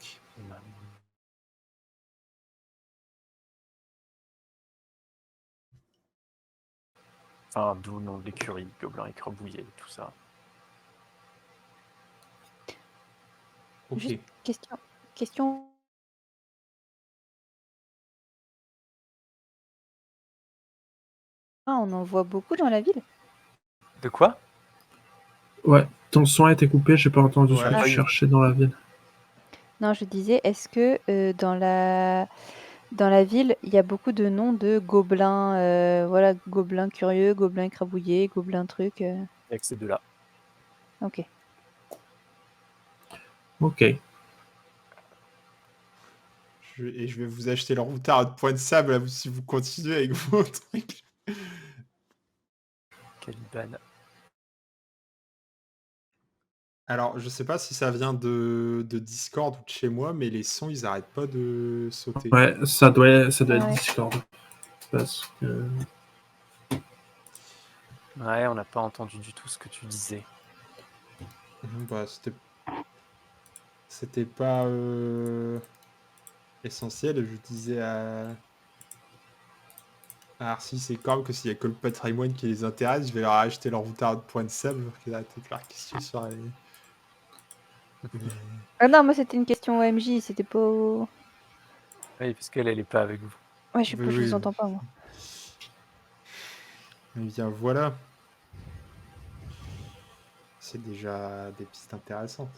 Enfin, d'où le nom de l'écurie, Gobelin écrabouillé, tout ça. Ok. Juste question. Ah, on en voit beaucoup dans la ville? De quoi? Ouais, ton son a été coupé, j'ai pas entendu ce Ouais. que Ah tu oui. cherchais dans la ville. Non, je disais, est-ce que dans la ville, il y a beaucoup de noms de gobelins, voilà, gobelin curieux, gobelin écrabouillé, gobelin truc. Il y a que ces deux-là. Ok. Ok. Et je vais vous acheter le routard de point de sable là, si vous continuez avec vos trucs. Caliban. Alors, je sais pas si ça vient de Discord ou de chez moi, mais les sons, ils arrêtent pas de sauter. Ouais, ça doit être Ouais. Discord. Parce que. Ouais, on n'a pas entendu du tout ce que tu disais. Bah, c'était pas essentiel. Je disais à Arcis et Corbe que s'il y a que le patrimoine qui les intéresse, je vais leur acheter leur routard de point de sable pour qu'ils arrêtent de faire question sur les... Mais- Ah non, moi c'était une question OMJ, c'était pas. Ouais, Oui, parce qu'elle est pas avec vous. je Oui, vous entends pas moi. Eh bien voilà. C'est déjà des pistes intéressantes.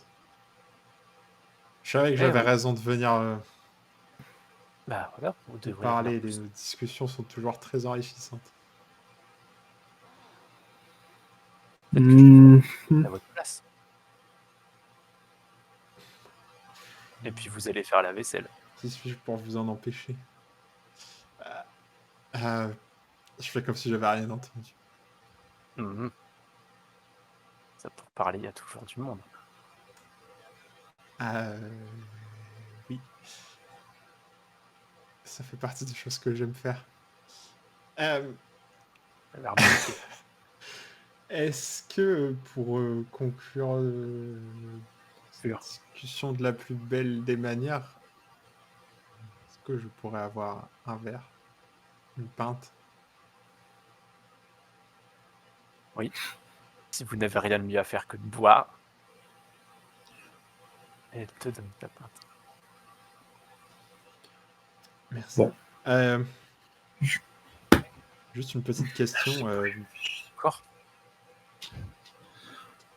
Je savais que j'avais oui. raison de venir Bah voilà, vous de devrez parler. venir Nos discussions sont toujours très enrichissantes. Peut-être que je ferai à votre place. Et puis vous allez faire la vaisselle. Qui suis-je pour vous en empêcher? Je fais comme si j'avais rien entendu. Mhm. Ça, pour parler, il y a toujours du monde. Oui. Ça fait partie des choses que j'aime faire. Est-ce que pour conclure cette discussion de la plus belle des manières, est-ce que je pourrais avoir un verre, une pinte? Oui. Si vous n'avez rien de mieux à faire que de boire, elle te donne ta pinte. Merci. Bon. Juste une petite question. D'accord.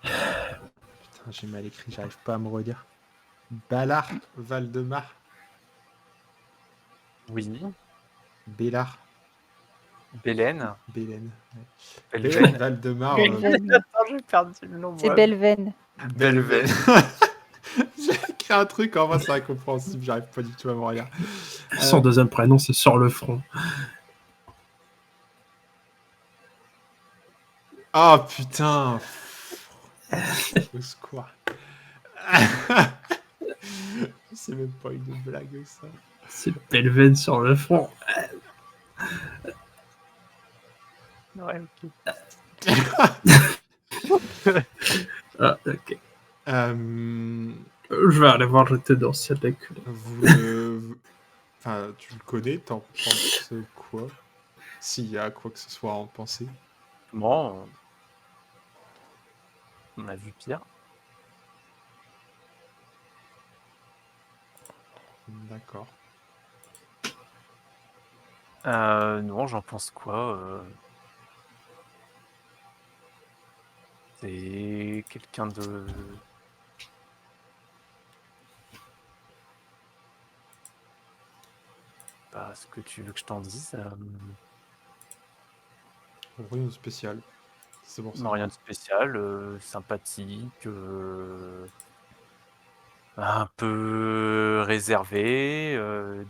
Putain, j'ai mal écrit, j'arrive pas à me relire. Ballard, Valdemar. Oui. Bélard. Bélène. Bélène. Belven. Valdemar. Belven. Attends, j'ai perdu le nom. C'est Belven. Belven. J'ai écrit un truc, en vrai, c'est incompréhensible, j'arrive pas du tout à me relire. Son deuxième prénom, c'est sur le front. Ah putain. Au secours. C'est même pas une blague ça. C'est Pelven sur le front. Ouais, ok. Ah, ok. Je vais aller voir le ténor avec. Enfin, tu le connais, t'en penses quoi? S'il y a quoi que ce soit à en penser. Bon, on a vu pire. D'accord. Non, j'en pense quoi? C'est quelqu'un de... Bah, ce que tu veux que je t'en dise, Rien de spécial. C'est pour ça. non, rien de spécial, sympathique, un peu réservé,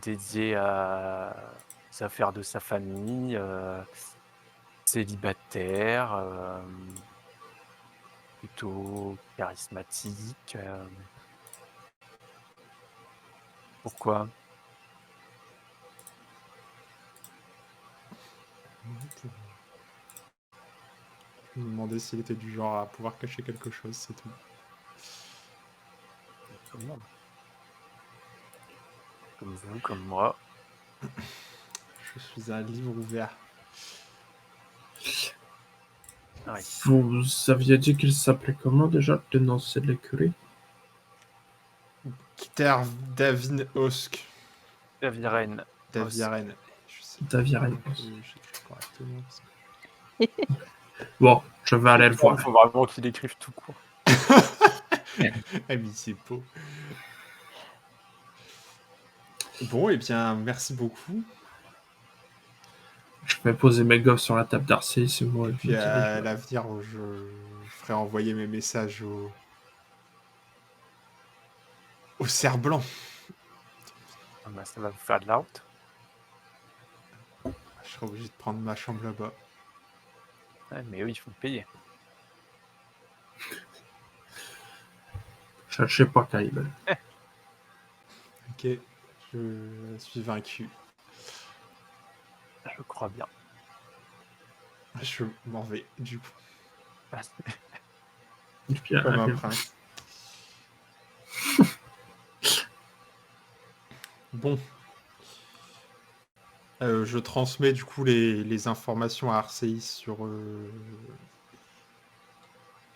dédié aux affaires de sa famille, célibataire, plutôt charismatique. Pourquoi? Je me demandais s'il était du genre à pouvoir cacher quelque chose, c'est tout. Tout le monde. Comme vous, comme moi. Je suis un livre ouvert. Ah oui. Vous aviez dit qu'il s'appelait comment déjà, le ténor de l'écurie? Kiter Davin Osk. Daviren. Daviaren. Je sais Daviren. pas si j'écris correctement. Parce que... Bon, je vais aller le voir. Il faut vraiment qu'il écrive tout court. Ah, mais c'est beau. Bon, et bien, merci beaucoup. Je vais poser mes gosses sur la table d'Arcée, c'est moi. Et puis à l'avenir, je ferai envoyer mes messages au cerf blanc. Ah bah, ça va vous faire de la route. Je serai obligé de prendre ma chambre là-bas. Ouais, mais eux, il faut payer. Je sais pas quand ils veulent. Ok, je suis vaincu. Je crois bien. Je m'en vais, du coup, Et puis, comme un prince. Bon. Je transmets du coup les informations à Arceis sur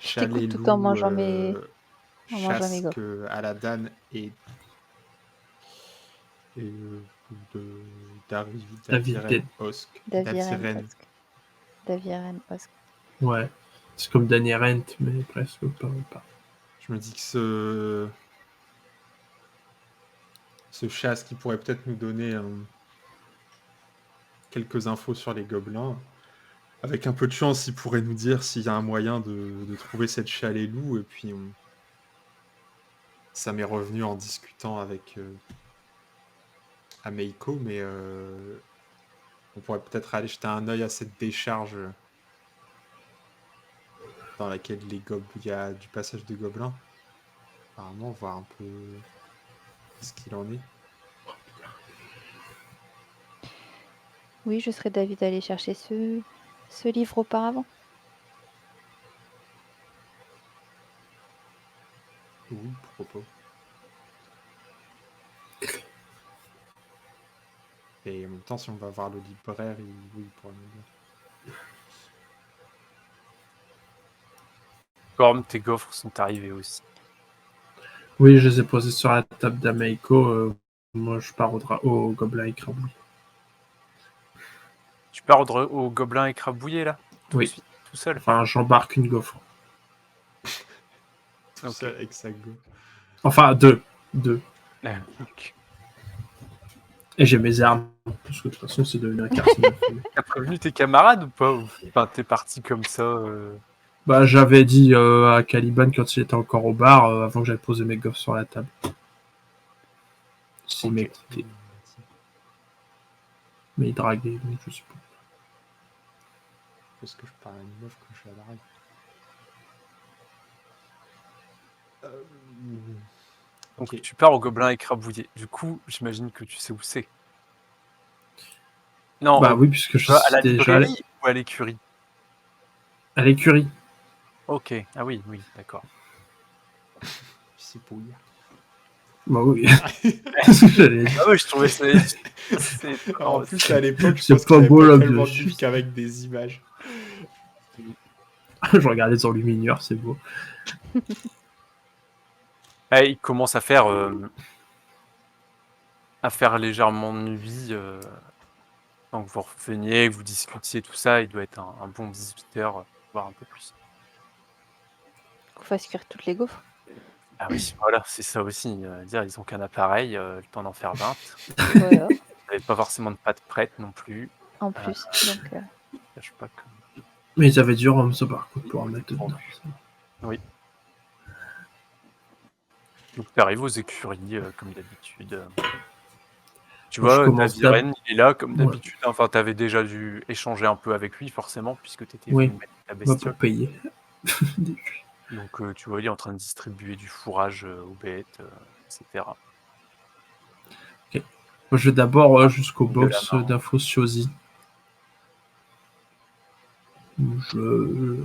Je t'écoute Chalet tout en Loup, mangeant mes Chasque, gaufres. Aladan et Daviren Osk. Daviren Osk. Ouais, c'est comme Danny Rent, mais presque pas. Je me dis que ce chasse qui pourrait peut-être nous donner quelques infos sur les gobelins. Avec un peu de chance, il pourrait nous dire s'il y a un moyen de trouver cette Chalet Loup. Et puis, ça m'est revenu en discutant avec Ameiko, mais on pourrait peut-être aller jeter un œil à cette décharge dans laquelle il y a du passage de gobelins. Apparemment, voir un peu ce qu'il en est. Oui, je serais d'avis d'aller chercher ce livre auparavant. Oui, pourquoi pas. Et en même temps, si on va voir le libraire, il pourrait nous dire. Gorm, tes gaufres sont arrivés aussi. Oui, je les ai posés sur la table d'Ameiko. Moi, je pars au gobelin écrabouillé. Tu pars au gobelin écrabouillé, là? Tout de Oui. suite, tout seul? Enfin, j'embarque une gaufre. Tout seul avec sa go. Enfin, deux. Ok. Et j'ai mes armes. Parce que de toute façon, c'est devenu un quartier. T'as prévenu tes camarades ou pas? Enfin, t'es parti comme ça. Bah, j'avais dit à Caliban quand il était encore au bar, avant que j'aille poser mes gaufres sur la table. S'il Ok. m'écoutait. Mais il draguait, donc je sais pas. Parce que je parle à une meuf quand je suis à la règle. Donc Ok. tu pars au gobelin écrabouillé. Du coup, j'imagine que tu sais où c'est. Non, Bah oui, puisque je à suis la déjà allé librairie ou à l'écurie? à l'écurie. Ok, ah oui, d'accord. C'est pour hier. Bah oui. C'est ce que j'allais dire. Ah oui, je trouvais ça... c'est En plus, à l'époque, je C'est pense pas qu'il n'y avait beau, pas là, tellement bien de sûr. bif qu'avec des images. Je regardais sur Lumineur, c'est beau. Ah, il commence à faire légèrement nuit. Donc vous reveniez, que vous discutiez, tout ça, il doit être un bon 18h, voire un peu plus. Qu'on fasse cuire toutes les gaufres. Ah oui, voilà, c'est ça aussi. Dire, ils ont qu'un appareil, le temps d'en faire 20. Voilà, Vous n'avez pas forcément de pâtes prêtes non plus. en plus. Donc, Je sais pas que... Mais ils avaient du rhum, ça, par contre, pour en mettre dedans. Oui. Donc tu arrives aux écuries, comme d'habitude. Tu Moi, je vois, commence Naviren, il est là, comme Ouais. d'habitude. Enfin, tu avais déjà dû échanger un peu avec lui, forcément, puisque tu étais Oui. venu mettre ta Bah, bestiole. pour payer. Donc tu vois, il est en train de distribuer du fourrage aux bêtes, etc. Moi, je vais d'abord jusqu'au de la box main. d'infos Siosi. Je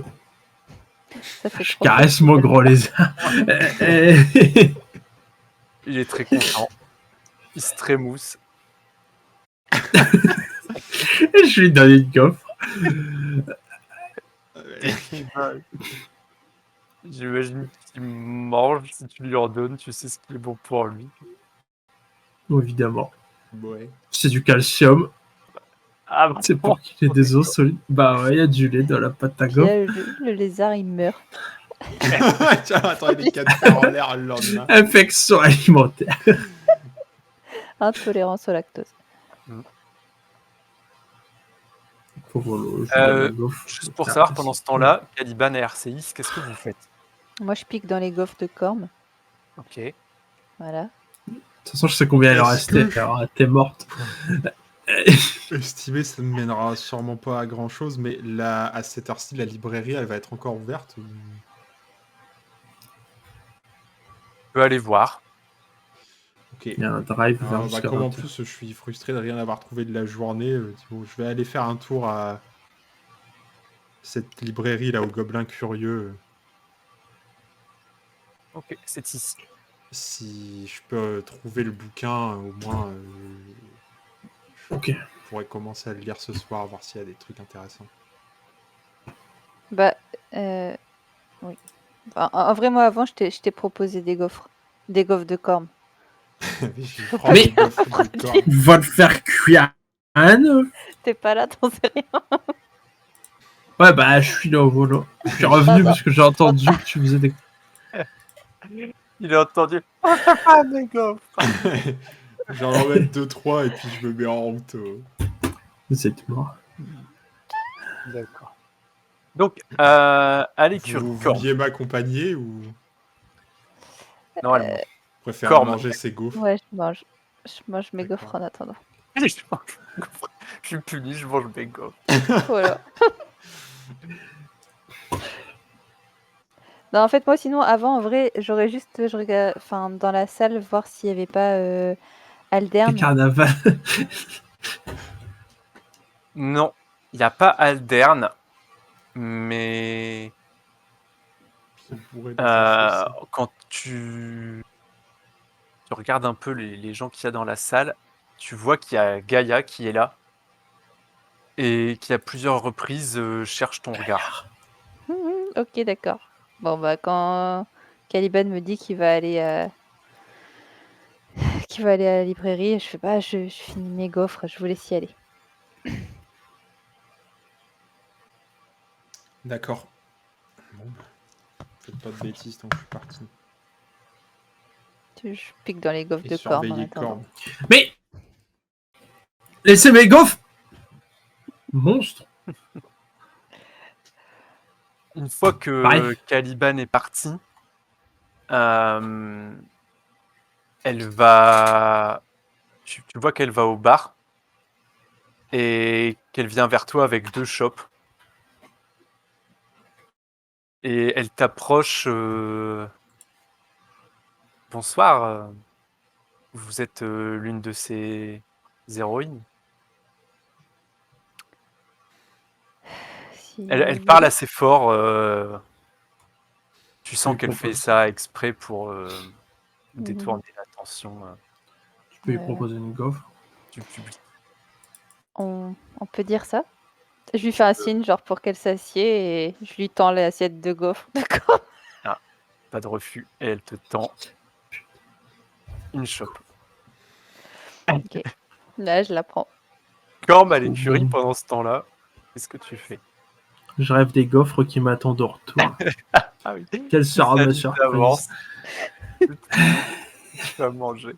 ça fait trop caresse mon gros lézard. Il est très content. Il se trémousse. Je lui donne une gaufre. J'imagine qu'il mange. Si tu lui en donnes, tu sais ce qui est bon pour lui. Évidemment. Ouais. C'est du calcium. Ah bon. C'est pour qu'il ait des os solides. Bah ouais, il y a du lait dans la pâte à Puis gaufre. là, le lézard, il meurt. Tiens, attends, il est 4 fers en l'air le lendemain. Infection alimentaire. Intolérance au lactose. Juste pour savoir, pendant ce temps-là, Caliban et RCI, qu'est-ce que vous faites? Moi, je pique dans les gaufres de corne. Ok. Voilà. De toute façon, je sais combien il en restait. Alors, t'es morte. Estimé, ça ne mènera sûrement pas à grand chose, mais à cette heure-ci, la librairie, elle va être encore ouverte ou... Tu peux aller voir. Ok. Il y a un drive vers Bah, comme en 20h. plus, je suis frustré de rien avoir trouvé de la journée, bon, je vais aller faire un tour à cette librairie là au Gobelin Curieux. Ok, c'est ici. Si je peux trouver le bouquin, au moins, Ok. je pourrais commencer à le lire ce soir, voir s'il y a des trucs intéressants. Bah, oui. En vrai, moi, avant, je t'ai proposé des gaufres. Des gaufres de corne. Je prends des gaufres de corne. Va le faire cuire. T'es pas là, t'en sais rien. Ouais, bah, je suis là au volant. Je suis revenu parce que j'ai entendu que tu faisais des. Il a entendu. On fait pas des gaufres. J'en emmène 2-3 et puis je me mets en route. Vous êtes mort. D'accord. Donc, à l'écurie. Vous vouliez m'accompagner ou Non, elle mange. préfère Corne. manger ses gaufres? Ouais, je mange. Je mange mes D'accord. gaufres en attendant. Je mange mes gaufres. Je suis puni, je mange mes gaufres. Voilà. Non, en fait, moi, sinon, avant, en vrai, j'aurais juste, je regarde, enfin, dans la salle, voir s'il n'y avait pas C'est Aldern. carnaval. Non, il n'y a pas Aldern, mais On pourrait les enfoncer. quand tu regardes un peu les gens qu'il y a dans la salle, tu vois qu'il y a Gaïa qui est là et qui à plusieurs reprises cherche ton regard. Ok, d'accord. Bon, bah, quand Caliban me dit qu'il va aller à la librairie, je fais pas, je finis mes gaufres, je vous laisse y aller. D'accord. Bon, bah, faites pas de bêtises tant que je suis parti. Je pique dans les gaufres Et de corne en surveillez attendant. Corne. Mais laissez mes gaufres. Monstre. Une fois que Pareil. Caliban est parti, elle va... Tu vois qu'elle va au bar et qu'elle vient vers toi avec 2 chopes. Et elle t'approche. Bonsoir, vous êtes l'une de ces héroïnes. Si Elle vous parle voulez. assez fort. Tu sens lui qu'elle fait proposes, ça exprès pour Mhm. détourner l'attention tu peux lui Euh, proposer une gaufre. du public. on peut dire ça? Je lui fais un signe, genre pour qu'elle s'assied, et je lui tends l'assiette de gaufres. D'accord. Ah, pas de refus. Et elle te tend une chope. Ok. Là, je la prends. Corbe à Trop l'écurie bon. pendant ce temps-là. Qu'est-ce que tu fais? Je rêve des gaufres qui m'attendent au retour. Ah oui. Quelle sera ma Salut surprise? d'avance. Tu vas manger.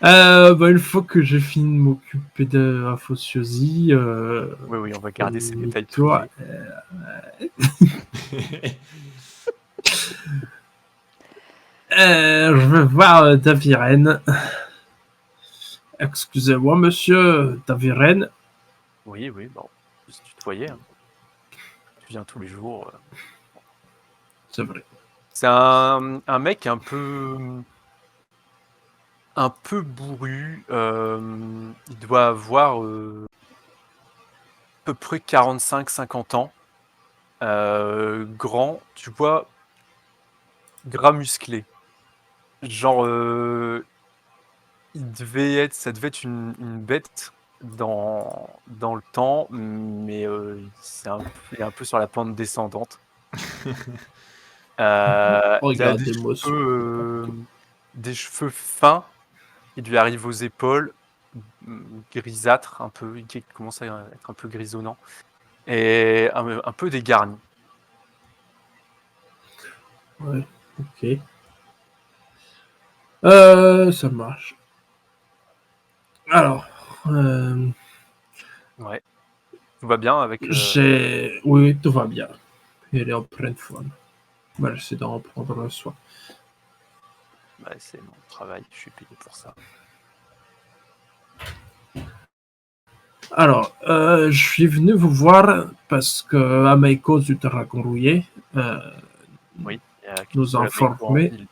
Une fois que j'ai fini de m'occuper de la Fossiosi, Oui, on va garder ces détails toi, privés. je vais voir Daviren. Excusez-moi, monsieur Daviren. Oui, bon, on peut se tutoyer. Hein. Tu viens tous les jours. C'est vrai. C'est un mec un peu bourru. Il doit avoir à peu près 45-50 ans. Grand, tu vois, gras musclé. Genre, ça devait être une bête dans le temps, mais il est un peu sur la pente descendante. Il a Regardez-moi sur des cheveux fins qui lui arrivent aux épaules, grisâtres un peu, qui commencent à être un peu grisonnants, et un peu dégarnis. Ouais, ok. Ça marche. Alors, Ouais. Tout va bien avec. oui, tout va bien. Elle est en pleine forme. Bah, j'essaie d'en prendre soin. C'est mon travail, je suis payé pour ça. Alors, je suis venu vous voir parce que Ameiko du Dragon Rouillé Oui, il y a nous de a la méco en informé. ville,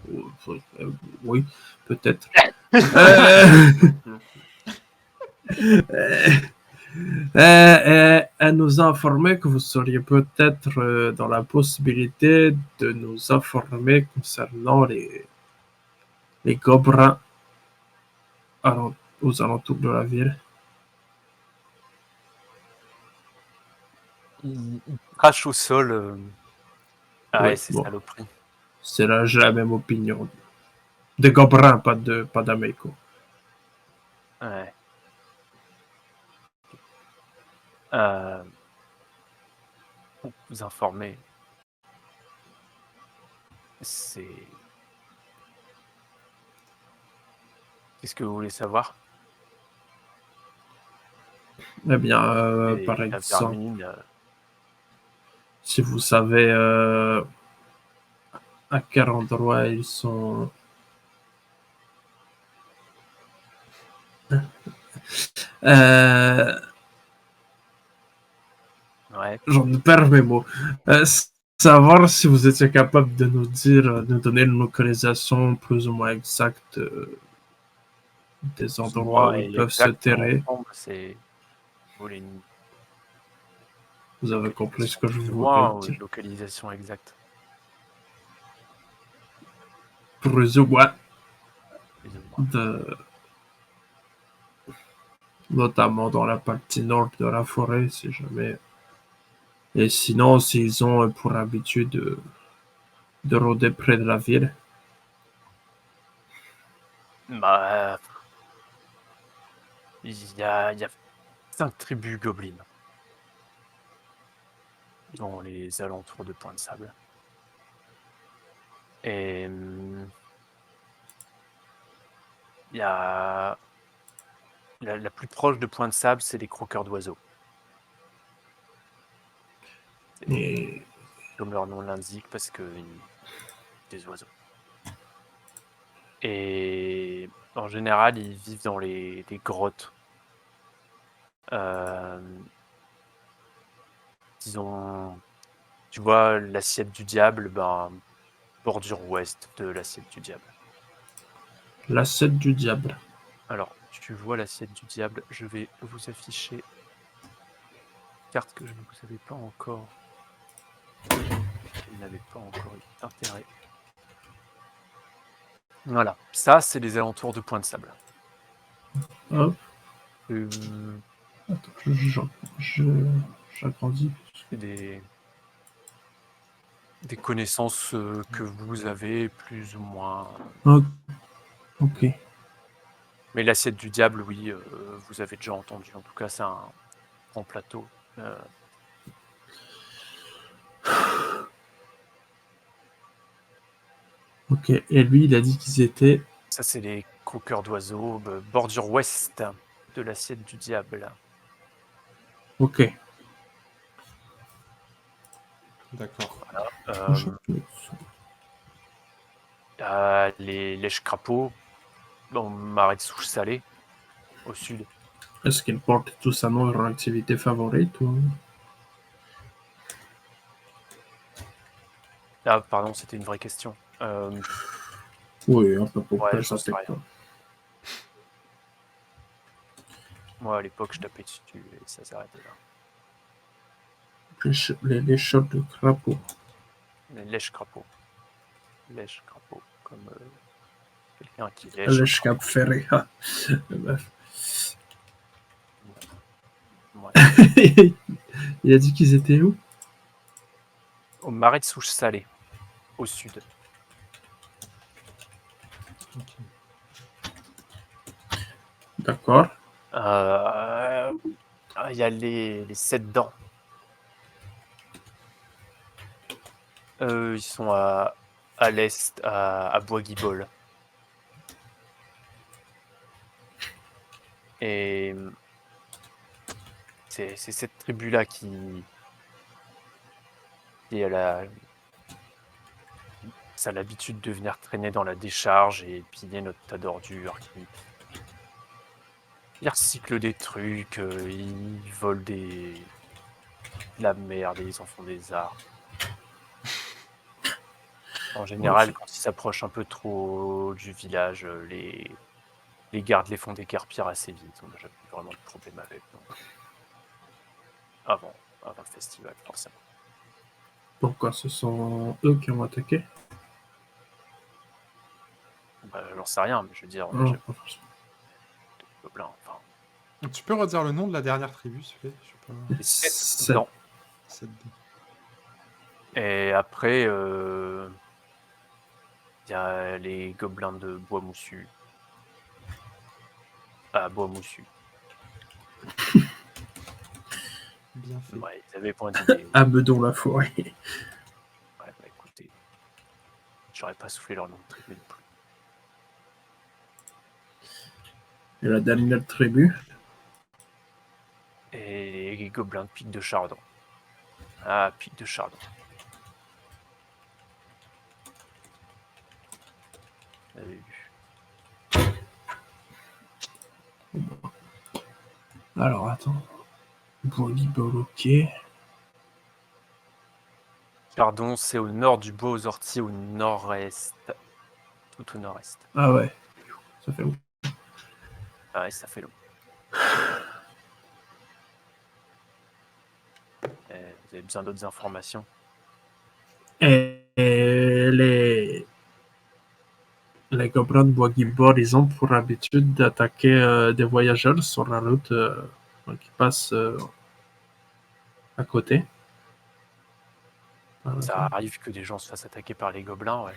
donc, Oui, peut-être. Euh, elle nous a informé que vous seriez peut-être dans la possibilité de nous informer concernant les gobelins aux alentours de la ville. il crache au sol. Ah ouais, Oui, c'est bon, saloperie. c'est là, j'ai la même opinion. Des gobelins, pas d'Ameiko. Ouais. Euh, pour vous informer, c'est. Qu'est-ce que vous voulez savoir? Eh bien, par La exemple, vermine, si vous savez à quel endroit ils sont. Euh, ouais. J'en perds mes mots. Savoir si vous étiez capable de nous dire, de nous donner une localisation plus ou moins exacte des Plus ou endroits moins où ils et peuvent se exact dans terrer. l'ensemble, c'est. Vous voulez une Vous avez compris ce localisation que je plus ou voulais moins ou dire. une localisation exacte? Plus ou moins, Plus ou moins. notamment dans la partie nord de la forêt, si jamais. Et sinon, s'ils ont pour habitude de rôder près de la ville. Bah, il y a 5 tribus gobelines dans les alentours de Point-de-Sable. Et il y a la plus proche de Point-de-Sable, c'est les croqueurs d'oiseaux. Et Comme leur nom l'indique, parce que des oiseaux. Et en général, ils vivent dans les grottes. disons, tu vois l'assiette du diable, bordure ouest de l'assiette du diable. L'assiette du diable. Alors, tu vois l'assiette du diable, je vais vous afficher carte que je ne vous avais pas encore. Il n'avait pas encore eu d'intérêt. Voilà, ça c'est les alentours de Point de Sable. Hop, Euh, attends, j'agrandis. c'est des connaissances que vous avez plus ou moins. Ok. Mais l'assiette du diable, oui, vous avez déjà entendu. En tout cas, c'est un grand plateau. Ok. Et lui, il a dit qu'ils étaient. Ça, c'est les croqueurs d'oiseaux, bordure ouest de l'assiette du diable. Ok. D'accord. Les lèches-crapauds, marais de souche salée, au sud. Est-ce qu'ils portent tous à leur activité favorite ou... Ah, pardon, c'était une vraie question. Oui, un peu pour Ouais, faire j'en ça. sais rien. Moi, à l'époque, je tapais dessus et ça s'arrêtait là. Les chats de crapaud. Les lèches-crapauds. Lèche-crapaud, comme quelqu'un qui lèche. Le Cap Ferré. Ouais. Il a dit qu'ils étaient où? Au marais de souche salée, au sud. Ok. D'accord. Il y a les 7 dents. Ils sont à l'est, à Bois-Guibol. Et c'est cette tribu-là qui ça a l'habitude de venir traîner dans la décharge et piller notre tas d'ordures. Ils recyclent des trucs, ils volent de la merde et ils en font des arts. En général, quand ils s'approchent un peu trop du village, les gardes les font déguerpir assez vite. On n'a jamais eu vraiment de problème avec. Donc, avant le festival, forcément. Pourquoi ce sont eux qui ont attaqué? J'en sais rien, mais je veux dire, on a Non, jamais pas forcément. de gobelins. Enfin, Tu peux redire le nom de la dernière tribu, s'il te plaît? Je sais pas. les 7 Sept. dents. 7 dents. Et après, il y a les gobelins de Bois Moussu. Ah, Bois Moussu. Bien fait. Ouais, ils avaient point d'idée. À Meudon-la-Forêt. Ouais, écoutez, j'aurais pas soufflé leur nom de tribu non plus. Et la dernière tribu? Et les gobelins de Pic de Chardon. Ah, Pic de Chardon. Vous avez vu. Alors, attends. Bois-Guibol, ok. Chardon, c'est au nord du bois aux orties, au nord-est. Tout au nord-est. Ah ouais. Ça fait long. Ah ouais, ça fait long. Vous avez besoin d'autres informations? Et les gobelins de Bois-Guibol, ils ont pour habitude d'attaquer des voyageurs sur la route qui passent à côté. Ça arrive que des gens se fassent attaquer par les gobelins, ouais.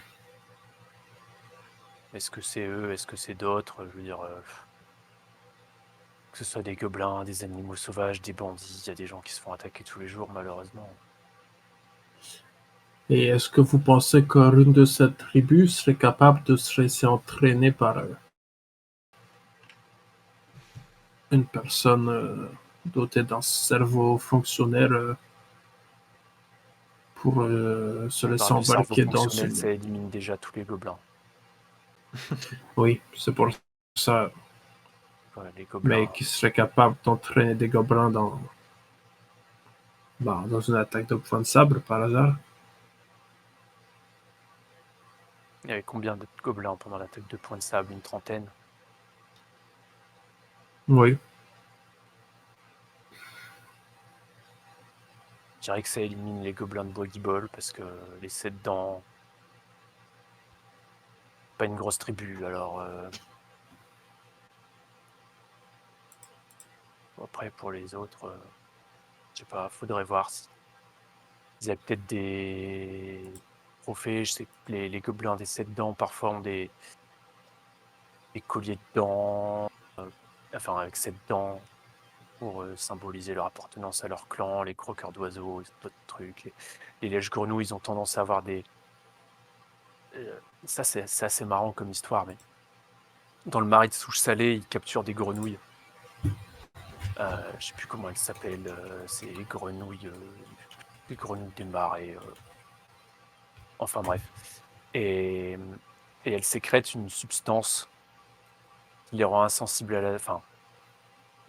Est-ce que c'est eux? Est-ce que c'est d'autres? Je veux dire, que ce soit des gobelins, des animaux sauvages, des bandits, il y a des gens qui se font attaquer tous les jours, malheureusement. Et est-ce que vous pensez qu'une de ces tribus serait capable de se laisser entraîner par une personne dotée d'un cerveau fonctionnaire pour se laisser Le cerveau embarquer dans fonctionnel, une... ça élimine déjà tous les gobelins. Oui, c'est pour ça. Ouais, les gobelins. Mais qui serait capable d'entraîner des gobelins dans Bah, dans une attaque de poing de sabre, par hasard. Il y avait combien de gobelins pendant l'attaque de poing de sable? Une trentaine. Oui. Je dirais que ça élimine les gobelins de Boggy parce que les 7 dents, pas une grosse tribu, alors après pour les autres, je sais pas, faudrait voir si ils avaient peut-être des trophées. Je sais que les gobelins des 7 dents parfois ont des colliers de dents, enfin avec 7 dents pour symboliser leur appartenance à leur clan. Les croqueurs d'oiseaux, ils ont d'autres trucs. Les lèches-grenouilles, ils ont tendance à avoir des... ça c'est assez marrant comme histoire, mais dans le marais de souche salée, ils capturent des grenouilles. Je sais plus comment elles s'appellent, c'est les grenouilles des marais. Enfin bref. Et elles sécrètent une substance qui les rend insensibles à la... Enfin,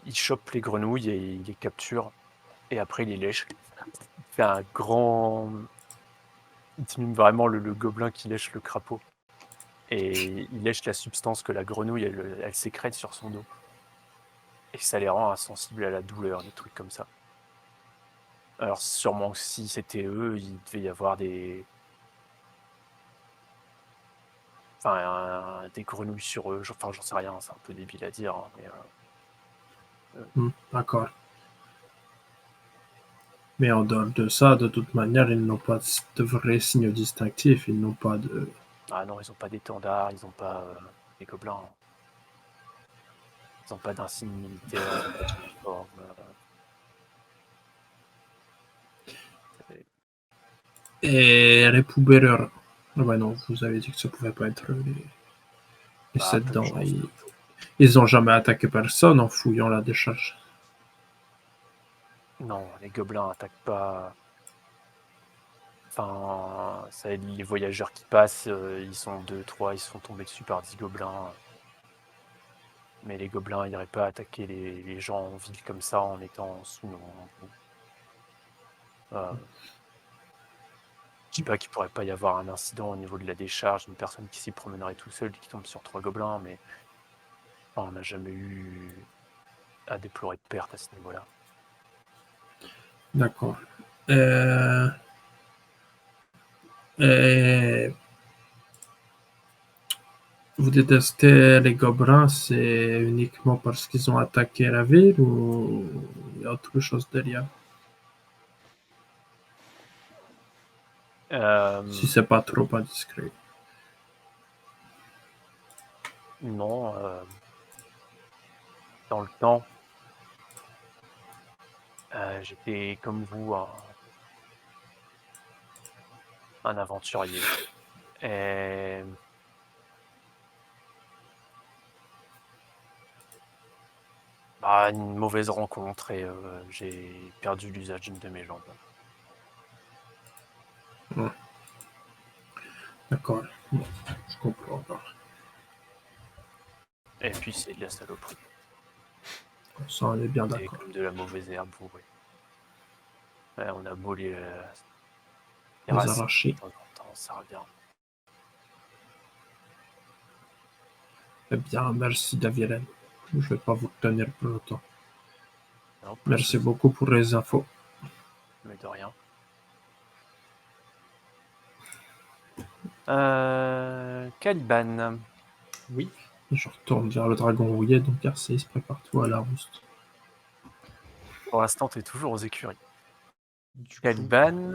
ils chopent les grenouilles et ils les capturent. Et après, ils les lèchent. Il fait un grand... Il simule vraiment le gobelin qui lèche le crapaud. Et il lèche la substance que la grenouille, elle sécrète sur son dos. Et ça les rend insensibles à la douleur, des trucs comme ça. Alors sûrement que si c'était eux, il devait y avoir des... Enfin, des grenouilles sur eux. Enfin, j'en sais rien, c'est un peu débile à dire. Hein, mais, D'accord. Mais en dehors de ça, de toute manière, ils n'ont pas de vrais signes distinctifs. Ils n'ont pas de... ah non, ils ont pas d'étendard, ils ont pas... les gobelins. Ils ont pas d'insigne militaire, ils ont pas d'uniforme. Et les poubelleurs. Ah bah non, vous avez dit que ça pouvait pas être les Bah, 7 peu de dents. chance. Ils ont jamais attaqué personne en fouillant la décharge. Non, les gobelins attaquent pas. Enfin, ça, les voyageurs qui passent, ils sont 2, 3, ils se font tomber dessus par 10 gobelins. Mais les gobelins n'iraient pas attaquer les gens en ville comme ça en étant sous nom. Je dis pas qu'il pourrait pas y avoir un incident au niveau de la décharge, une personne qui s'y promènerait tout seul qui tombe sur 3 gobelins, mais enfin, on n'a jamais eu à déplorer de perte à ce niveau-là. D'accord. Et vous détestez les gobelins, c'est uniquement parce qu'ils ont attaqué la ville ou il y a autre chose derrière? Si c'est pas trop indiscret. Non, dans le temps, j'étais comme vous un aventurier. Et bah, une mauvaise rencontre et j'ai perdu l'usage d'une de mes jambes. D'accord. Bon, je comprends. Et puis c'est de la saloperie. Ça, on est bien C'est d'accord. comme de la mauvaise herbe, vous voyez. Ouais, on a beau les Les racines arrachés. de temps en temps, ça revient. Eh bien, merci Daviren. Je vais pas vous tenir plus longtemps. Non, pas de Merci souci, beaucoup pour les infos. mais de rien. Caliban. Oui. Je retourne vers le dragon rouillé, donc Arceus, prépare-toi à la rouste. Pour l'instant, tu es toujours aux écuries. Du coup, Caliban,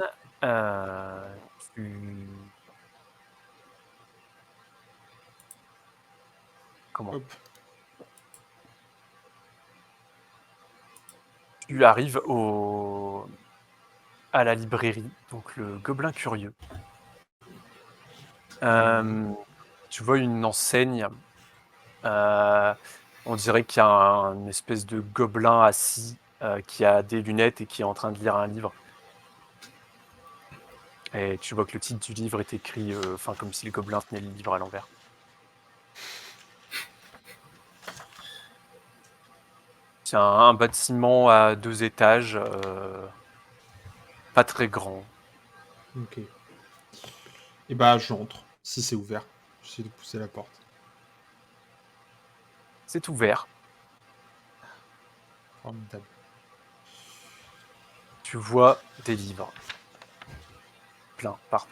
comment hop. Tu arrives à la librairie, donc le Gobelin Curieux. Tu vois une enseigne. On dirait qu'il y a une espèce de gobelin assis qui a des lunettes et qui est en train de lire un livre. Et tu vois que le titre du livre est écrit, comme si le gobelin tenait le livre à l'envers. C'est un bâtiment à 2 étages. pas très grand. Ok. Et bah, j'entre, si c'est ouvert. J'essaie de pousser la porte. C'est ouvert. Formidable. Tu vois des livres. Plein, partout.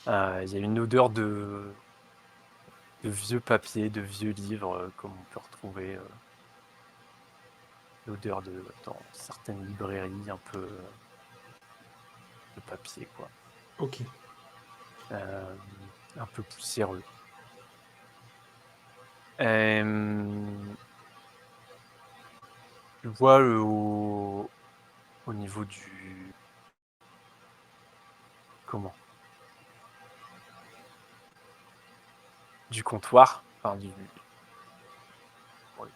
Il y a une odeur de vieux papiers, de vieux livres, comme on peut retrouver l'odeur dans certaines librairies un peu de papier, quoi. Ok. Un peu poussiéreux. Tu vois au niveau du... Comment? Du comptoir. Enfin, ouais.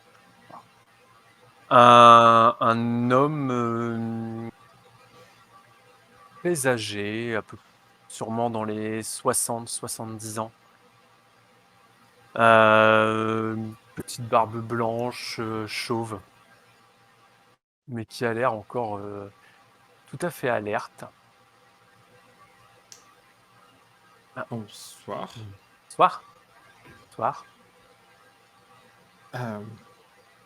Un homme très âgé, sûrement dans les 60-70 ans. Petite barbe blanche, chauve, mais qui a l'air encore tout à fait alerte. Bonsoir. Soir. Soir. Euh,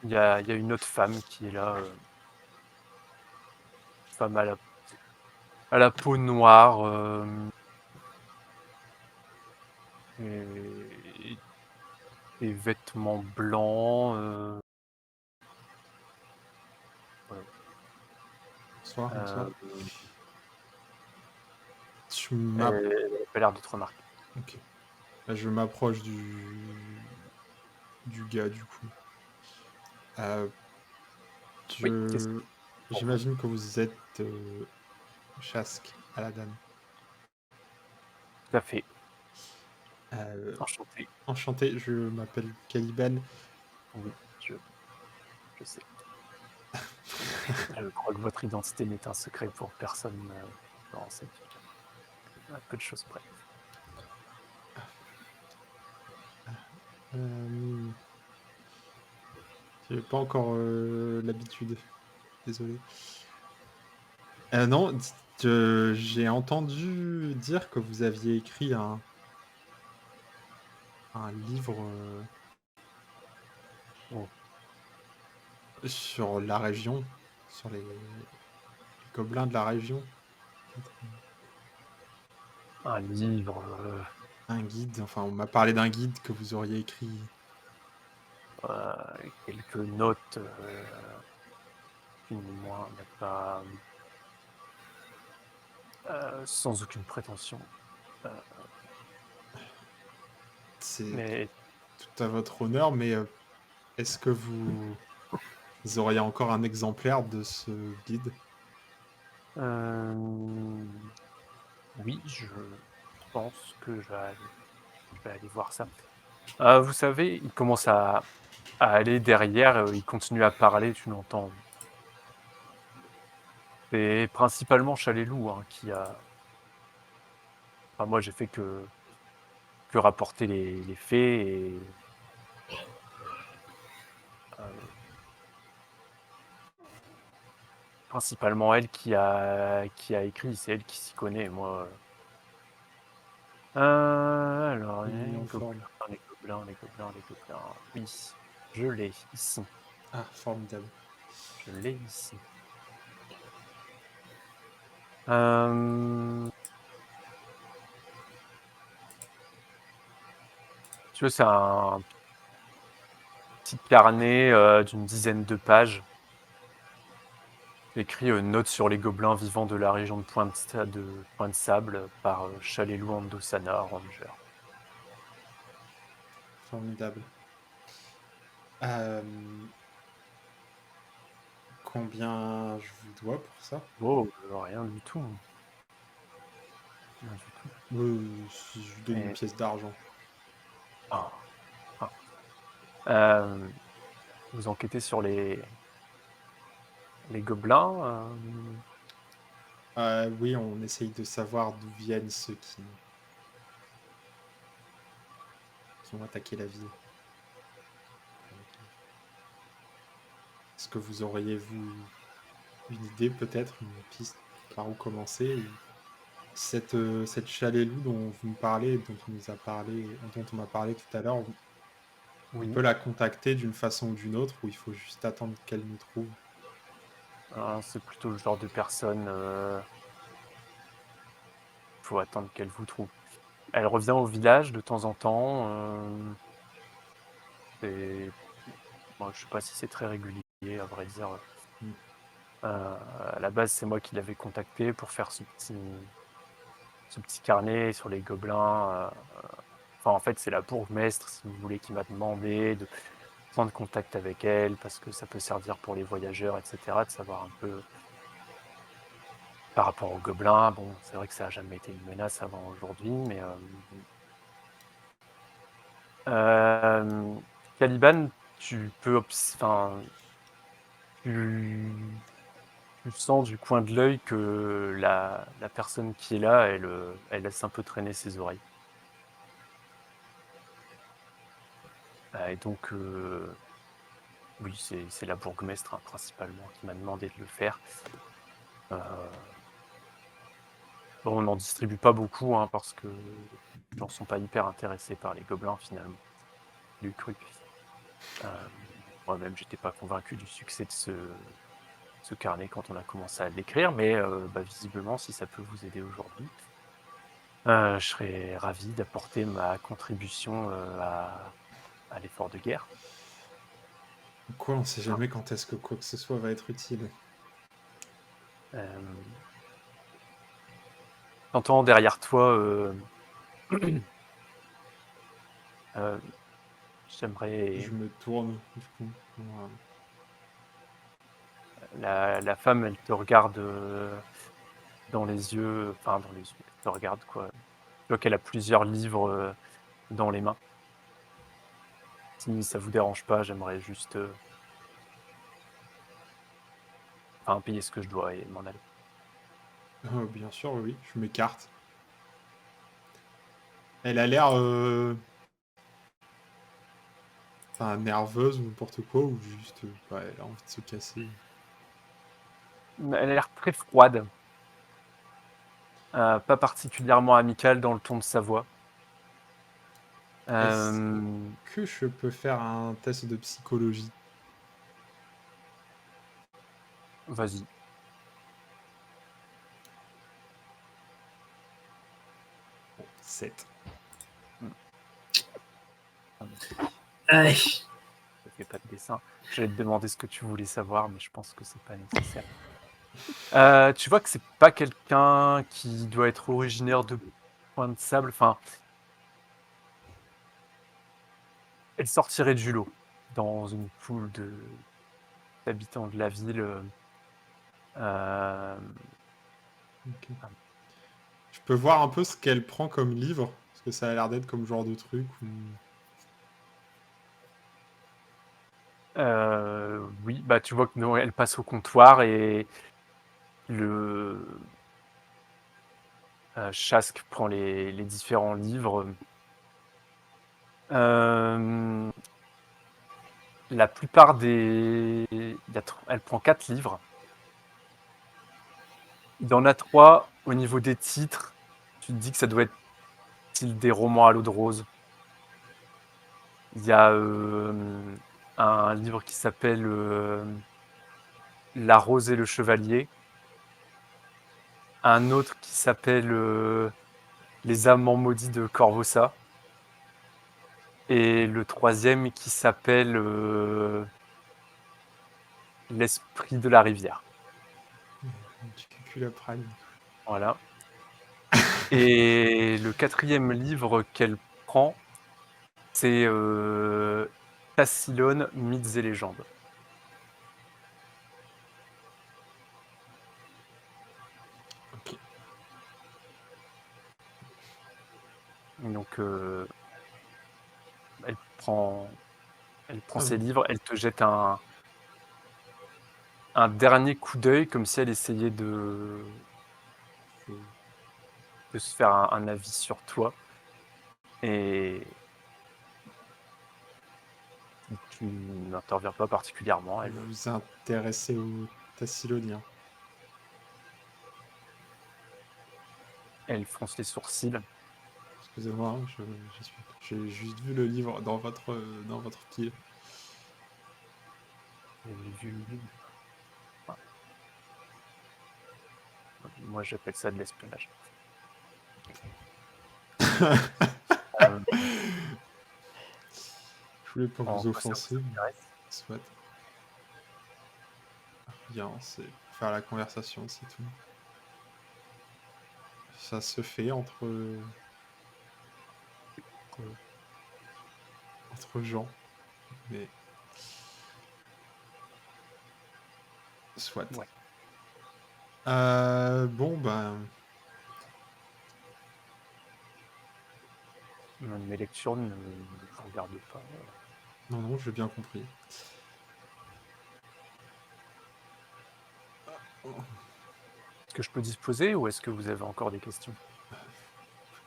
Il y a une autre femme qui est là. Femme à la peau noire. Et des vêtements blancs. bonsoir, bonsoir. Euh, Je elle m'app- n'a pas l'air de te remarquer. Ok. Là, je m'approche du gars, du coup. Oui, qu'est-ce que J'imagine que vous êtes Chask, Aladan. tout à fait. Enchanté. Enchanté. Je m'appelle Caliban. Oui, je sais. Je crois que votre identité n'est un secret pour personne dans cette vie. À peu de choses près. J'ai pas encore l'habitude. Désolé. Non, j'ai entendu dire que vous aviez écrit un livre Oh. sur la région, sur les gobelins de la région. Un livre. Un guide, enfin, on m'a parlé d'un guide que vous auriez écrit. Quelques notes. Plus ni moins, mais pas. Sans aucune prétention. C'est Mais tout à votre honneur, mais est-ce que vous auriez encore un exemplaire de ce guide? oui, je pense que je vais aller voir ça. Vous savez, il commence à aller derrière, il continue à parler, tu l'entends. C'est principalement Chalet-Loup qui a. Enfin, moi, j'ai fait que rapporter les faits et. Principalement elle qui a écrit, c'est elle qui s'y connaît. Moi. Alors, Il est les en forme. gobelins, les gobelins, les gobelins, les gobelins. Oui, je l'ai ici. Ah, formidable. Je l'ai ici. Euh, Tu vois, c'est un petit carnet d'une dizaine de pages. Écrit Note sur les gobelins vivants de la région de Pointe-Sable par Chalet-Loup Andosana, Ranger. Formidable. Euh, Combien je vous dois pour ça? Oh, rien du tout. Rien du tout. Si je vous donne une Et- pièce d'argent. ah, ah. Vous enquêtez sur les gobelins. Oui, on essaye de savoir d'où viennent ceux qui ont attaqué la ville. Est-ce que vous auriez, vous, une idée peut-être, une piste par où commencer. Cette chalet-loup dont vous me parlez, dont on m'a parlé tout à l'heure, on Oui. peut la contacter d'une façon ou d'une autre, ou il faut juste attendre qu'elle nous trouve. C'est plutôt le genre de personne. Faut attendre qu'elle vous trouve. Elle revient au village de temps en temps. Et moi, je sais pas si c'est très régulier, à vrai dire. Mm. À la base, c'est moi qui l'avais contacté pour faire ce petit carnet sur les gobelins. Enfin, en fait, c'est la bourgmestre, si vous voulez, qui m'a demandé de prendre contact avec elle parce que ça peut servir pour les voyageurs, etc., de savoir un peu par rapport aux gobelins. Bon, c'est vrai que ça n'a jamais été une menace avant aujourd'hui, mais Caliban, tu peux, enfin, tu sens du coin de l'œil que la personne qui est là, elle laisse un peu traîner ses oreilles. Et donc, oui, c'est la bourgmestre, hein, principalement, qui m'a demandé de le faire. Bon, on n'en distribue pas beaucoup, hein, parce que les gens sont pas hyper intéressés par les gobelins, finalement, du cru. Moi-même, j'étais pas convaincu du succès de ce carnet quand on a commencé à l'écrire, mais visiblement, si ça peut vous aider aujourd'hui, je serais ravi d'apporter ma contribution à l'effort de guerre. Quoi, on sait jamais quand est-ce que quoi que ce soit va être utile. Euh, T'entends derrière toi, j'aimerais. Je me tourne, du coup. Voilà. La femme, elle te regarde dans les yeux, enfin dans les yeux, elle te regarde quoi. Tu vois qu'elle a plusieurs livres dans les mains. Si ça vous dérange pas, j'aimerais juste payer ce que je dois et m'en aller. Bien sûr, oui, je m'écarte. Elle a l'air nerveuse ou n'importe quoi, ou juste elle a envie de se casser. Elle a l'air très froide, pas particulièrement amicale dans le ton de sa voix. Est-ce Euh, que je peux faire un test de psychologie? Vas-y. Bon, 7. Aïe. Je fais pas de dessin. J'allais te demander ce que tu voulais savoir, mais je pense que c'est pas nécessaire. Tu vois que c'est pas quelqu'un qui doit être originaire de Point de Sable. Enfin, elle sortirait du lot dans une foule d'habitants de la ville. Ok. Je peux voir un peu ce qu'elle prend comme livre, parce que ça a l'air d'être comme genre de truc où... Oui, bah tu vois que non, elle passe au comptoir et le Chask prend les différents livres. La plupart des... Elle prend 4 livres. Il y en a 3 au niveau des titres. Tu te dis que ça doit être style des romans à l'eau de rose. Il y a un livre qui s'appelle La Rose et le Chevalier. Un autre qui s'appelle Les Amants maudits de Corvosa. Et le troisième qui s'appelle L'Esprit de la Rivière. Du Cuculapragne. Voilà. Et le quatrième livre qu'elle prend, c'est Tassilone, Mythes et légendes. Ok. Donc, elle prend Ah ses bon. livres, elle te jette un dernier coup d'œil, comme si elle essayait de se faire un avis sur toi. Et tu n'interviens pas particulièrement. Elle... Vous vous intéressez aux Tassiloniens. Elle fronce les sourcils. Excusez-moi, hein, j'ai juste vu le livre dans votre pile. Vous avez vu le livre. Enfin, moi, j'appelle ça de l'espionnage. Euh, Je voulais pas en vous quoi ça offenser, vous mais intéresse? soit. Rien, c'est pour faire la conversation, c'est tout. Ça se fait entre gens, mais soit. Ouais. Bon, ben, Mes lectures ne vous regardent pas. non, j'ai bien compris. Est-ce que je peux disposer ou est-ce que vous avez encore des questions?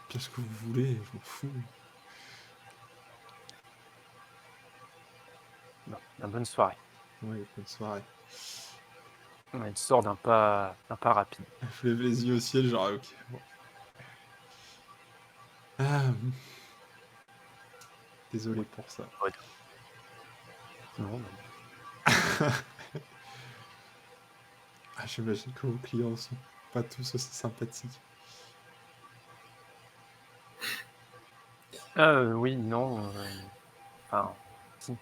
Qu'est-ce que vous voulez? Je m'en fous. Non. Bonne soirée. Oui, bonne soirée. Elle sort d'un pas rapide. Je lève les yeux au ciel, genre, ok, bon. Ah, désolé Oui. pour ça. Ouais. Non, mais Ah, j'imagine que vos clients sont pas tous aussi sympathiques. oui, non. Enfin, si.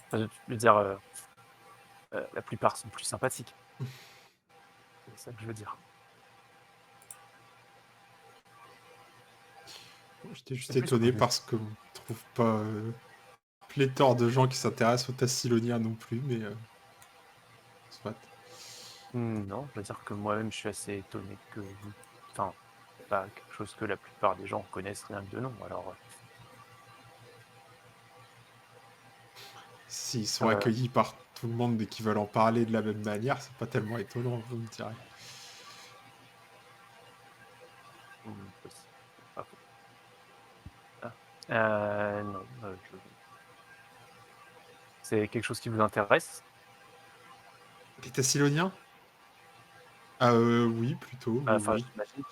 Enfin, je veux dire, la plupart sont plus sympathiques. C'est ça que je veux dire. J'étais juste C'est plus étonné que- parce qu'on ne trouve pas pléthore de gens qui s'intéressent aux Tassiloniens non plus, mais soit. Non, je veux dire que moi-même, je suis assez étonné que vous... Enfin, c'est pas quelque chose que la plupart des gens connaissent rien que de nom. Alors, S'ils sont euh, accueillis par tout le monde et qu'ils veulent en parler de la même manière, c'est pas tellement étonnant, vous me direz. aussi. Pas faux. Non, c'est quelque chose qui vous intéresse? Les Tassiloniens? Oui, plutôt, oui, Enfin, oui.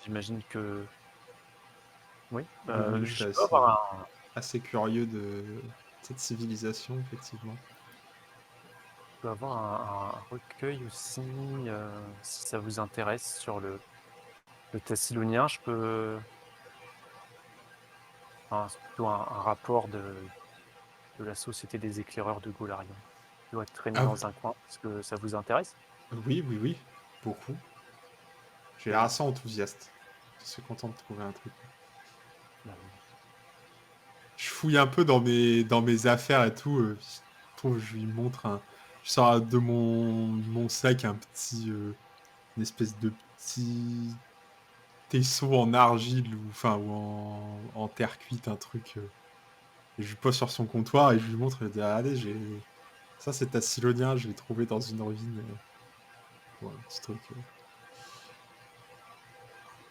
j'imagine que... Oui, Oui, oui, je suis je peux avoir assez curieux de cette civilisation, effectivement. un recueil aussi, si ça vous intéresse, sur le Tassilonien. Je peux... Enfin, c'est plutôt un rapport de la Société des éclaireurs de Golarion. Il doit traîner Ah, dans un coin. Est-ce que ça vous intéresse? oui, oui, oui, beaucoup. J'ai l'air assez enthousiaste. Je suis content de trouver un truc. Euh, Je fouille un peu dans mes affaires et tout. Je trouve, je lui montre un. Je sors de mon sac un petit. Une espèce de petit tesson en argile ou en terre cuite, un truc. Et je lui pose sur son comptoir et je lui montre. Je lui dis, regardez, ça c'est Tassilonien, je l'ai trouvé dans une ruine. Ouais, un petit truc.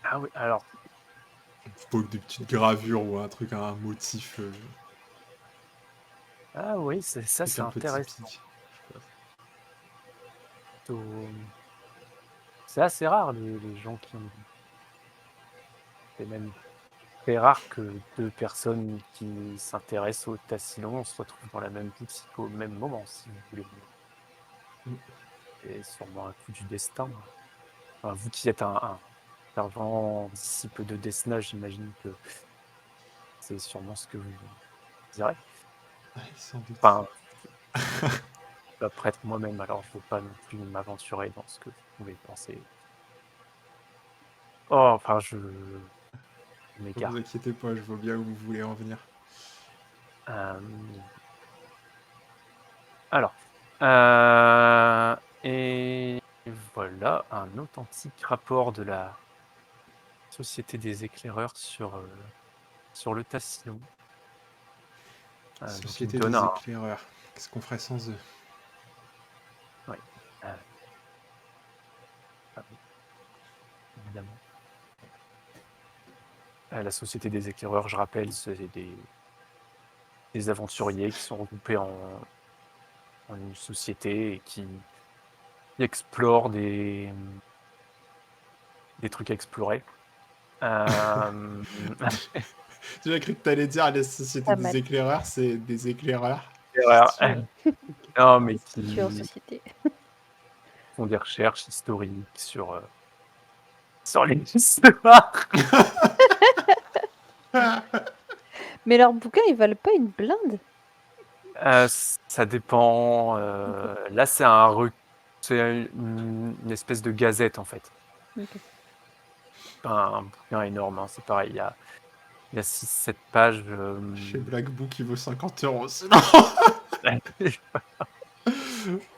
Ah oui, alors, Pas que des petites gravures ou un truc, un motif. ah oui, ça Truc c'est un peu intéressant. typique. Je sais pas. Plutôt- C'est assez rare les gens qui ont... C'est même très rare que deux personnes qui s'intéressent au Tassilon se retrouvent dans la même boutique au même moment, si vous voulez. Mm. C'est sûrement un coup du destin. Enfin, vous qui êtes un fervent disciple de Desna, j'imagine que c'est sûrement ce que vous direz. Ouais, sans doute. Enfin, je suis pas prêtre moi-même, alors je ne veux pas non plus m'aventurer dans ce que vous pouvez penser. Oh, enfin, je Ne vous m'égare. inquiétez pas, je vois bien où vous voulez en venir. Euh, Alors, et voilà un authentique rapport de la Société des éclaireurs sur le Tassilon. Donc il me Société donne des un... éclaireurs. Qu'est-ce qu'on ferait sans eux? Oui, euh, ah oui, évidemment. La Société des éclaireurs, je rappelle, c'est des aventuriers qui sont regroupés en une société et qui explorent des trucs à explorer. Euh, J'ai cru que t'allais dire la société Pas des mal. éclaireurs, c'est des éclaireurs. erreur. Style. Non, mais Tueur qui société. font des recherches historiques sur les histoires. Mais leurs bouquins, ils valent pas une blinde? Ça dépend. Là, c'est une espèce de gazette, en fait. Ok. Pas un bouquin énorme, hein, c'est pareil. Il y a 6-7 pages. Chez Black Book, il vaut 50 €. Sinon.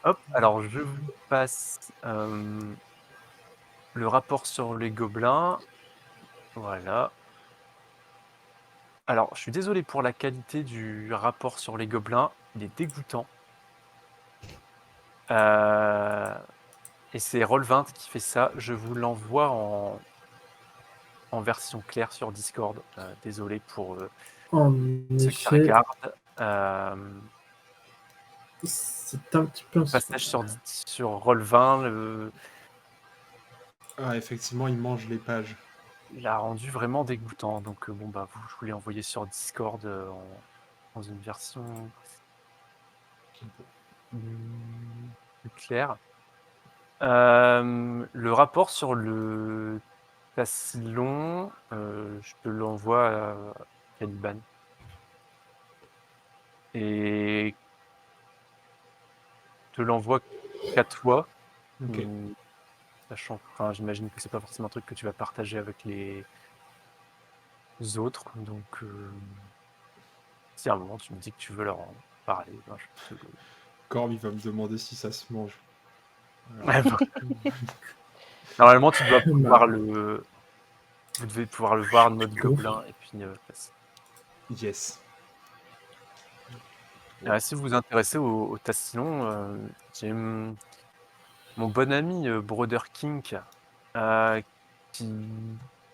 Hop, alors je vous passe le rapport sur les gobelins. Voilà. Alors, je suis désolé pour la qualité du rapport sur les gobelins. Il est dégoûtant. Et c'est Roll20 qui fait ça. Je vous l'envoie en version claire sur Discord. Désolé pour En ceux qui effet, regardent. c'est un petit peu Passage insupportable. sur Roll20 Ah, effectivement, il mange les pages. l'a rendu vraiment dégoûtant. Donc, bon, bah, je vous l'ai envoyé sur Discord dans une version plus claire. Le rapport sur le Tassilon, je te l'envoie à Caliban. Et je te l'envoie qu'à toi. Ok. Sachant, enfin, j'imagine que c'est pas forcément un truc que tu vas partager avec les autres. Donc, si à un moment tu me dis que tu veux leur en parler, ben, je te le. Corbe, il va me demander si ça se mange. Ouais, bon. Normalement, tu dois pouvoir Bah, vous devez pouvoir le voir, notre cool. gobelin, et puis passer. Yes. Si vous vous intéressez au Tassilon, j'ai mon bon ami Brother King euh, qui,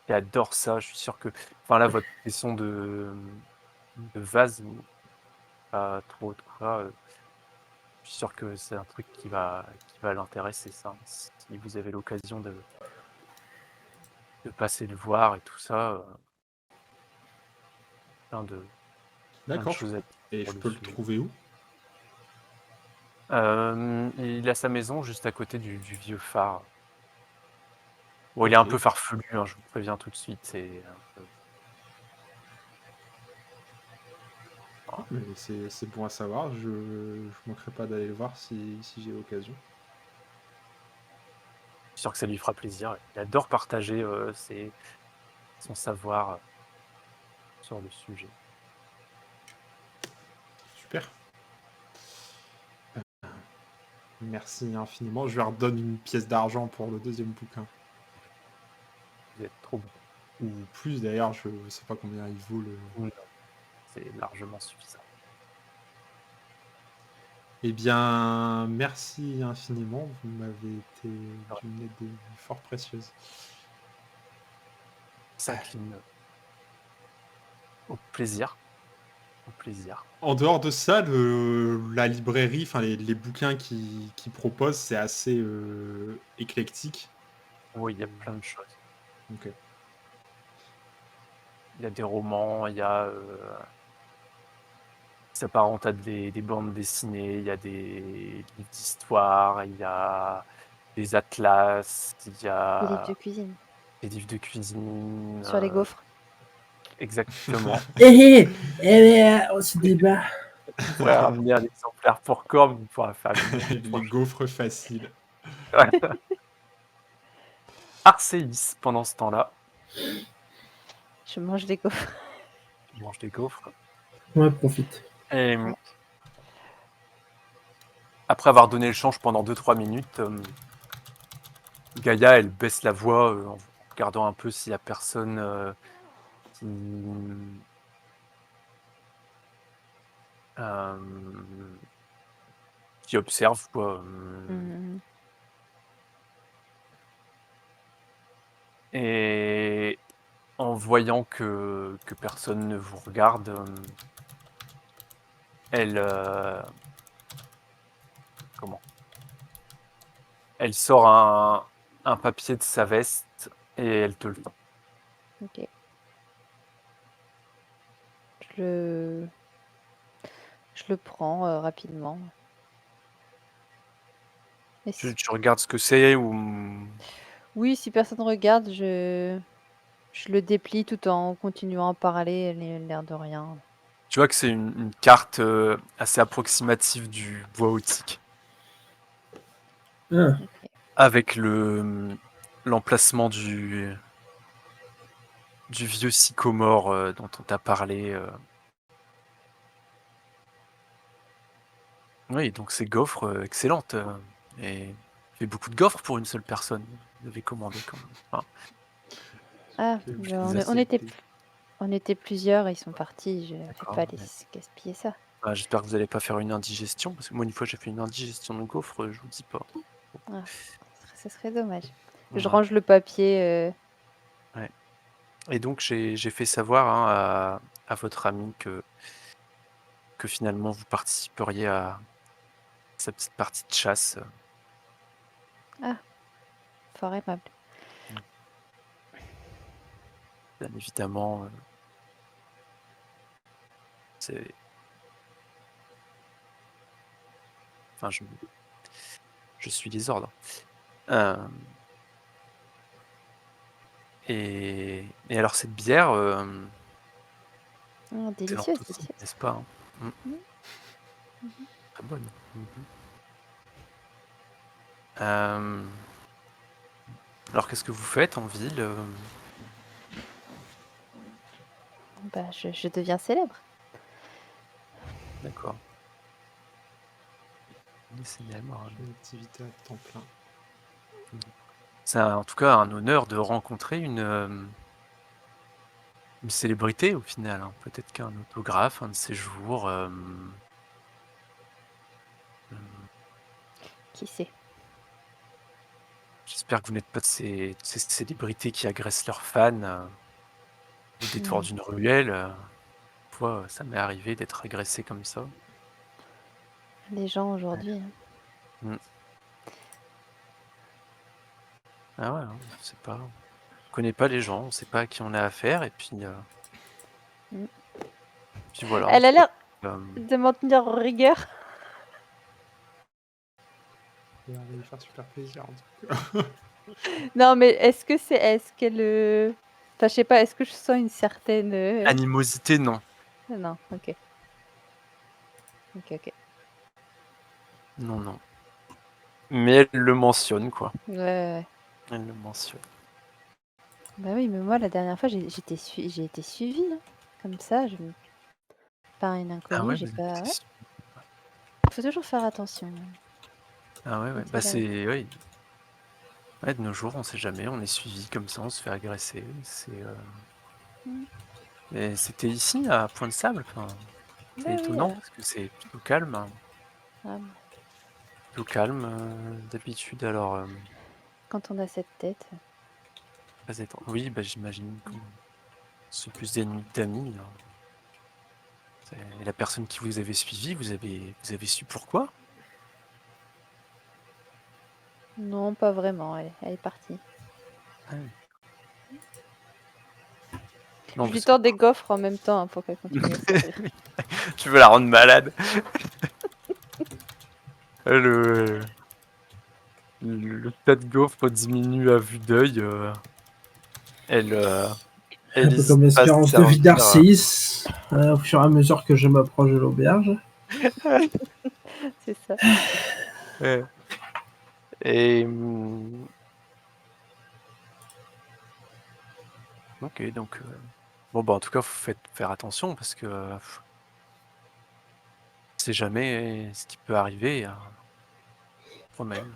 qui adore ça. Je suis sûr que, enfin là, votre question de vase, pas trop de quoi. Je suis sûr que c'est un truc qui va l'intéresser, ça. Si vous avez l'occasion de passer le voir et tout ça, plein de D'accord. choses à dire Et sur je le peux le sujet. trouver où? Il a sa maison juste à côté du vieux phare. Bon, il est un peu Ok. farfelu, hein, je vous préviens tout de suite. C'est un peu. Mais c'est bon à savoir. Je manquerai pas d'aller le voir si j'ai l'occasion. Je suis sûr que ça lui fera plaisir. Il adore partager son savoir sur le sujet. Super. Merci infiniment. Je lui redonne une pièce d'argent pour le deuxième bouquin. Vous êtes trop bon. Ou plus d'ailleurs, je sais pas combien il vaut le. Non, c'est largement suffisant. Eh bien, merci infiniment. Vous m'avez été d'une aide fort précieuse. S'incline au plaisir. Au plaisir. En dehors de ça, la librairie, enfin les bouquins qu'ils proposent, c'est assez éclectique. Oui, il y a plein de choses. Ok. Il y a des romans, il y a. Qui s'apparente à des bandes dessinées, il y a des livres d'histoire, il y a des atlas, il y Des livres a de cuisine. des livres de cuisine. Sur les gaufres. Exactement. On se débat. On pourrait ramener un exemplaire pour Corbe, on pourra faire Les gaufres faciles. Arcéis, pendant ce temps-là, Je mange des gaufres. je mange des gaufres. Ouais, profite. Et Ouais. après avoir donné le change pendant 2-3 minutes, Gaïa, elle baisse la voix en regardant un peu s'il n'y a personne qui, euh, qui observe, quoi. Mhm. Et en voyant que personne ne vous regarde, elle elle sort un papier de sa veste et elle te le tend. Ok. Je le prends rapidement. Et Tu regardes ce que c'est ou... oui, si personne regarde, je le déplie tout en continuant à parler, l'air de rien. Tu vois que c'est une carte assez approximative du bois otique, Ah, Ok. avec l'emplacement du vieux sycomore dont on t'a parlé. Oui, donc ces gaufres excellentes. Et fait beaucoup de gaufres pour une seule personne. Vous avez commandé quand même. Enfin, Ah, Ok, ben, je on, les est- on était, accepte. on était plusieurs, ils sont partis. Je vais d'accord. pas Ouais. gaspiller ça. J'espère que vous n'allez pas faire une indigestion, parce que moi, une fois, j'ai fait une indigestion de gaufres, je vous dis pas. Ah, ce serait dommage. Je Ouais. range le papier. Et donc, j'ai fait savoir à votre ami que finalement, vous participeriez à sa petite partie de chasse. Fort aimable. Bien évidemment, c'est... Enfin, je suis les ordres. Euh, et alors, cette bière, Délicieuse, excellente aussi, délicieuse. n'est-ce pas, hein Mhm, mhm. Très bonne. Euh, alors, qu'est-ce que vous faites en ville Bah, je deviens célèbre. D'accord. Des célèbres. Une activité à temps plein. C'est en tout cas un honneur de rencontrer une célébrité au final, hein. Peut-être qu'un autographe, un de ces jours. Qui sait? J'espère que vous n'êtes pas de ces célébrités qui agressent leurs fans au détour Non. d'une ruelle. Parfois, ça m'est arrivé d'être agressé comme ça. Les gens aujourd'hui. Mm. Ah ouais, hein, on sait pas. On connaît pas les gens, on sait pas à qui on a affaire, et puis Mm. voilà. Elle a l'air Euh, de m'en tenir en rigueur. Ça va lui faire super plaisir, en tout cas. Non, mais est-ce qu'elle. Enfin, je sais pas, est-ce que je sens une certaine. Animosité, non. Non, ok. Ok. Non, non. Mais elle le mentionne, quoi. Ouais. Elle le mentionne. Bah oui, mais moi, la dernière fois, j'ai été suivie. Hein. Comme ça, par une Ah inconnue, ouais, j'ai vous pas. avez Ouais. été- Faut toujours faire attention. Ah ouais, On ouais. sait Bah jamais. c'est... Oui. Ouais, de nos jours, on sait jamais, on est suivi comme ça, on se fait agresser. Mm. Et c'était ici, à Point de Sable. Enfin, Bah c'est oui, étonnant, parce que c'est plutôt calme. Hein. ah, Plutôt calme, d'habitude. Alors, quand on a cette tête. oui, bah j'imagine qu'on c'est plus d'ennemis que d'amis. Hein. Et la personne qui vous avait suivi, vous avez su pourquoi? Non, pas vraiment. Elle est partie. Ah oui. Non, Je lui parce que tends des gaufres en même temps pour qu'elle continue à servir. tu veux la rendre malade. Le, le tas de gaufres diminue à vue d'œil. Elle, un elle peu hésite comme pas à se l'espérance de vie servir. d'Arcéis, au fur et à mesure que je m'approche de l'auberge. C'est ça. Ouais. Et ok, donc bon bah en tout cas, faut faire attention parce que on sait jamais ce qui peut arriver. Moi-même.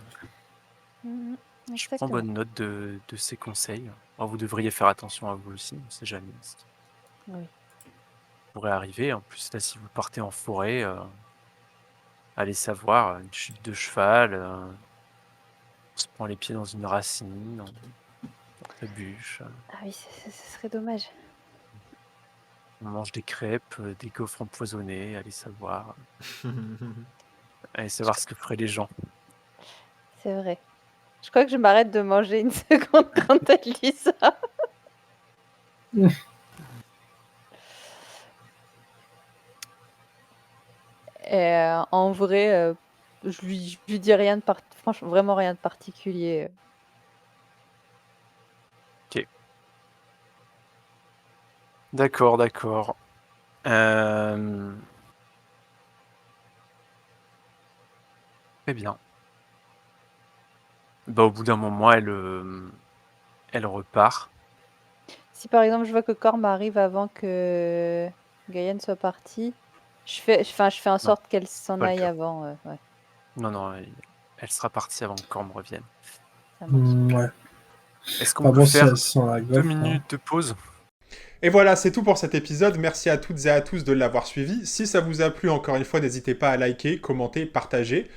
Mhm. Je prends Exactement. bonne note de ces conseils. Alors, vous devriez faire attention à vous aussi, on ne sait jamais ce qui Oui. pourrait arriver. En plus, là, si vous partez en forêt, allez savoir, une chute de cheval, on se prend les pieds dans une racine, on trébuche, Ah oui, ce serait dommage. on mange des crêpes, des gaufres empoisonnées, allez savoir ce que feraient les gens. C'est vrai. Je crois que je m'arrête de manger une seconde quand elle dit ça. En vrai, je lui dis rien de franchement, vraiment rien de particulier. D'accord, d'accord. Très bien. Bah, au bout d'un moment, elle repart. Si par exemple je vois que Corm arrive avant que Gaïa soit partie, je fais en Non, sorte qu'elle s'en pas le aille cas. avant, ouais, Non, non, elle sera partie avant que Corm revienne. ça marche. Ouais. Est-ce qu'on Enfin peut bon, si faire elle sent la 2 gauche, hein. minutes de pause? Et voilà, c'est tout pour cet épisode. Merci à toutes et à tous de l'avoir suivi. Si ça vous a plu, encore une fois, n'hésitez pas à liker, commenter, partager,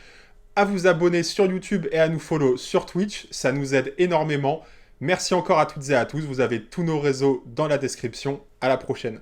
à vous abonner sur YouTube et à nous follow sur Twitch. Ça nous aide énormément. Merci encore à toutes et à tous. Vous avez tous nos réseaux dans la description. À la prochaine.